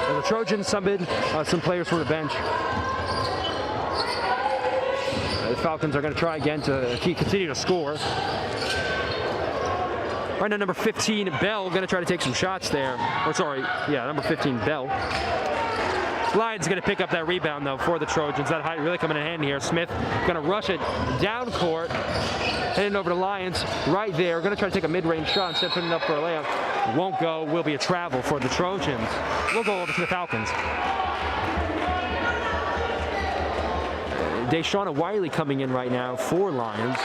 And the Trojans subbed some players from the bench. The Falcons are going to try again to continue to score. Right now, number 15, Bell, going to try to take some shots there. Or sorry, yeah, number 15, Bell. Lyons going to pick up that rebound, though, for the Trojans. That height really coming in handy here. Smith going to rush it down court. Heading over to Lyons right there. Going to try to take a mid-range shot instead of putting it up for a layup. Won't go. Will be a travel for the Trojans. We'll go over to the Falcons. Deshauna Wiley coming in right now for Lyons.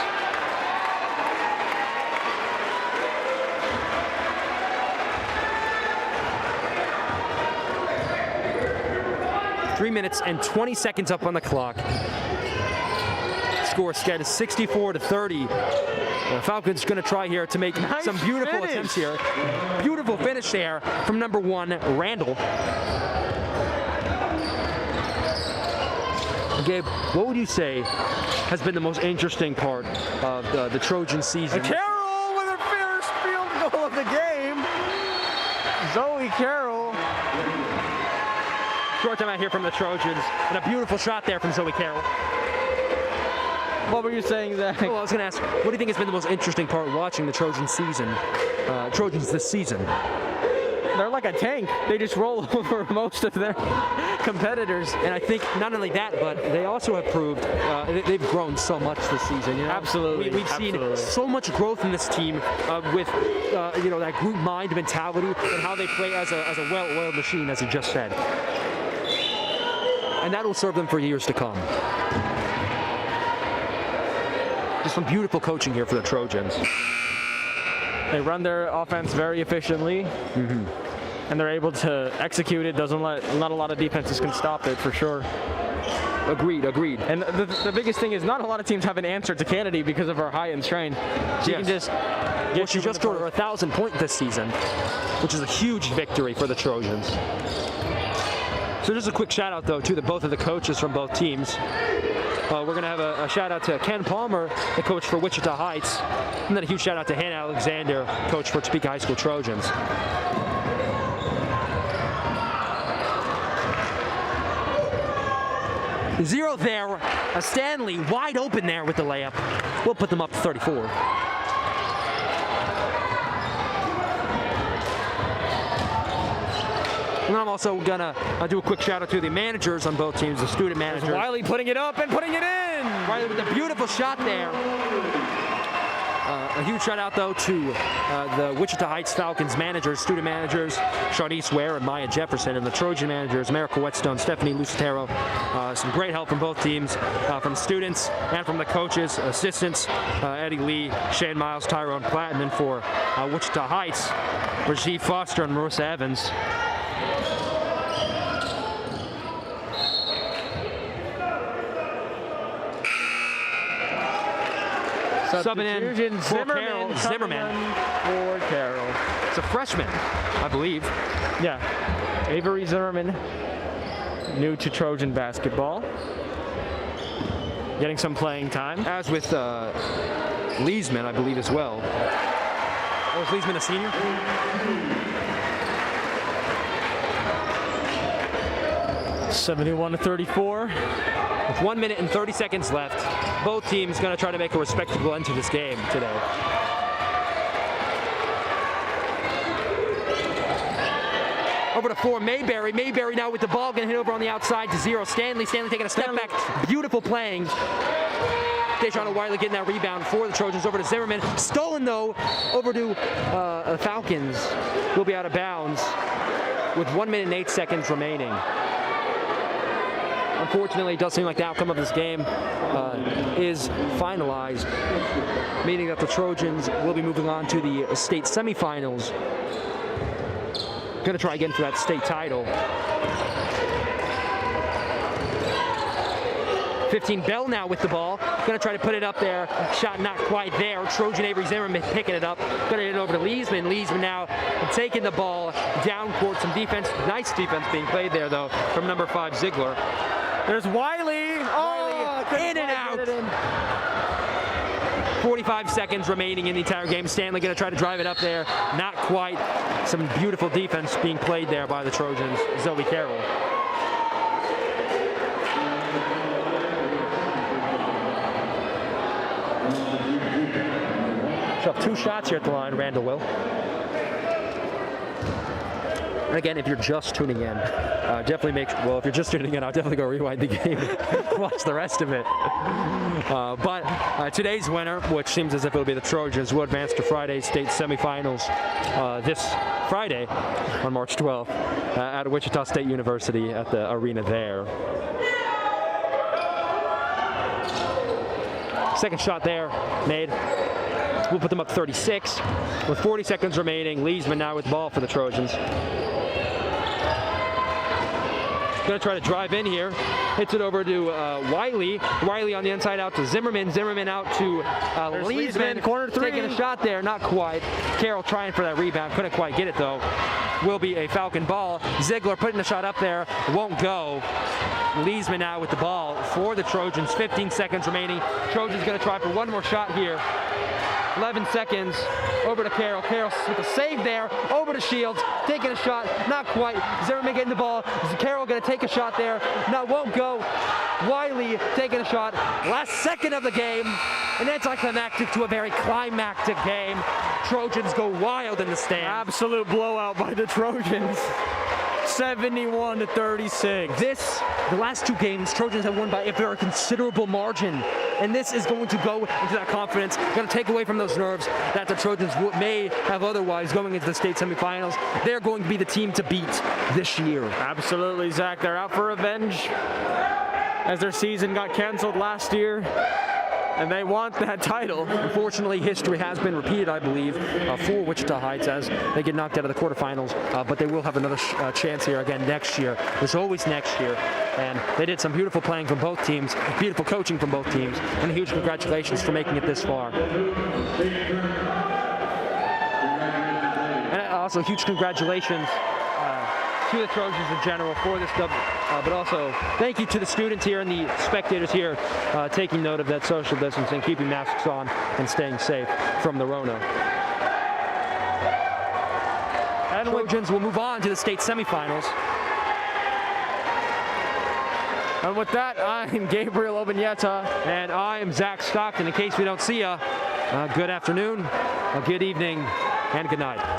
Three minutes and 20 seconds up on the clock. Score set is 64-30. The Falcons going to try here to make some beautiful attempts here. Beautiful finish there from number 1, Randall. Gabe, what would you say has been the most interesting part of the Trojan season? Carroll with her first field goal of the game. Zoe Carroll. Short time out here from the Trojans, and a beautiful shot there from Zoe Carroll. What were you saying, Zach? Well, I was going to ask, what do you think has been the most interesting part watching the Trojans this season? They're like a tank. They just roll over most of their competitors. And I think not only that, but they also have proved they've grown so much this season. You know? Absolutely. We've seen so much growth in this team with that group mind mentality and how they play as a well-oiled machine, as you just said. And that will serve them for years to come. Just some beautiful coaching here for the Trojans. They run their offense very efficiently, and they're able to execute it. Not a lot of defenses can stop it, for sure. Agreed. And the biggest thing is not a lot of teams have an answer to Kennedy because of our high-end strength. She can just she just scored her 1,000th point this season, which is a huge victory for the Trojans. So just a quick shout out, though, to both of the coaches from both teams. We're going to have a shout out to Ken Palmer, the coach for Wichita Heights, and then a huge shout out to Hannah Alexander, coach for Topeka High School Trojans. Zero there. Stanley wide open there with the layup. We'll put them up to 34. And I'm also going to do a quick shout out to the managers on both teams, the student managers. Wiley putting it up and putting it in. Wiley with a beautiful shot there. A huge shout out though to the Wichita Heights Falcons managers, student managers, Shawnice Ware and Maya Jefferson, and the Trojan managers, America Whetstone, Stephanie Lucitero. Some great help from both teams, from students and from the coaches, assistants, Eddie Lee, Shane Miles, Tyrone Platt, and then for Wichita Heights, Rajiv Foster and Marissa Evans. Subbing in for Carol Zimmerman. For Carol. It's a freshman, I believe. Yeah. Avery Zimmerman, new to Trojan basketball. Getting some playing time. As with Leesman, I believe, as well. Oh, is Leesman a senior? (71-34). With 1 minute and 30 seconds left, both teams going to try to make a respectable end to this game today. Over to 4, Mayberry. Mayberry now with the ball, going to hit over on the outside to 0. Stanley taking a step back. Beautiful playing. Deshaun Wiley getting that rebound for the Trojans. Over to Zimmerman. Stolen, though, over to the Falcons. Will be out of bounds with 1 minute and 8 seconds remaining. Unfortunately, it does seem like the outcome of this game is finalized, meaning that the Trojans will be moving on to the state semifinals. Going to try again for that state title. 15, Bell now with the ball. Going to try to put it up there. Shot not quite there. Trojan Avery Zimmerman picking it up. Going to hit it over to Leesman. Leesman now taking the ball down court. Some defense, nice defense being played there, though, from number 5, Ziegler. There's Wiley. Oh, in and out. 45 seconds remaining in the entire game. Stanley going to try to drive it up there. Not quite. Some beautiful defense being played there by the Trojans. Zoe Carroll. She'll have 2 shots here at the line, Randall will. And again, if you're just tuning in, definitely if you're just tuning in, I'll definitely go rewind the game and watch the rest of it. But today's winner, which seems as if it'll be the Trojans, will advance to Friday's state semifinals this Friday on March 12th at Wichita State University at the arena there. Second shot there, made. We'll put them up 36. With 40 seconds remaining, Leesman now with the ball for the Trojans. Going to try to drive in here. Hits it over to Wiley. Wiley on the inside out to Zimmerman. Zimmerman out to Leesman. Corner 3. Taking a shot there, not quite. Carroll trying for that rebound. Couldn't quite get it, though. Will be a Falcon ball. Ziegler putting the shot up there. Won't go. Leesman now with the ball for the Trojans. 15 seconds remaining. Trojans going to try for one more shot here. 11 seconds, over to Carroll. Carroll with a save there, over to Shields, taking a shot, not quite. Zimmerman getting the ball. Carroll gonna take a shot there, no, won't go. Wiley taking a shot, last second of the game, and anticlimactic to a very climactic game. Trojans go wild in the stands. Absolute blowout by the Trojans. 71-36. The last 2 games, Trojans have won by a very considerable margin. And this is going to go into that confidence, going to take away from those nerves that the Trojans may have otherwise going into the state semifinals. They're going to be the team to beat this year. Absolutely, Zach. They're out for revenge as their season got canceled last year. And they want that title. Unfortunately, history has been repeated, I believe, for Wichita Heights as they get knocked out of the quarterfinals. But they will have another chance here again next year. There's always next year. And they did some beautiful playing from both teams, beautiful coaching from both teams, and a huge congratulations for making it this far. And also huge congratulations to the Trojans in general for this dub, but also thank you to the students here and the spectators here taking note of that social distancing, keeping masks on, and staying safe from the Rona. And the Trojans will move on to the state semifinals. And with that, I'm Gabriel Obignetta. And I am Zach Stockton. In case we don't see you, good afternoon, good evening, and good night.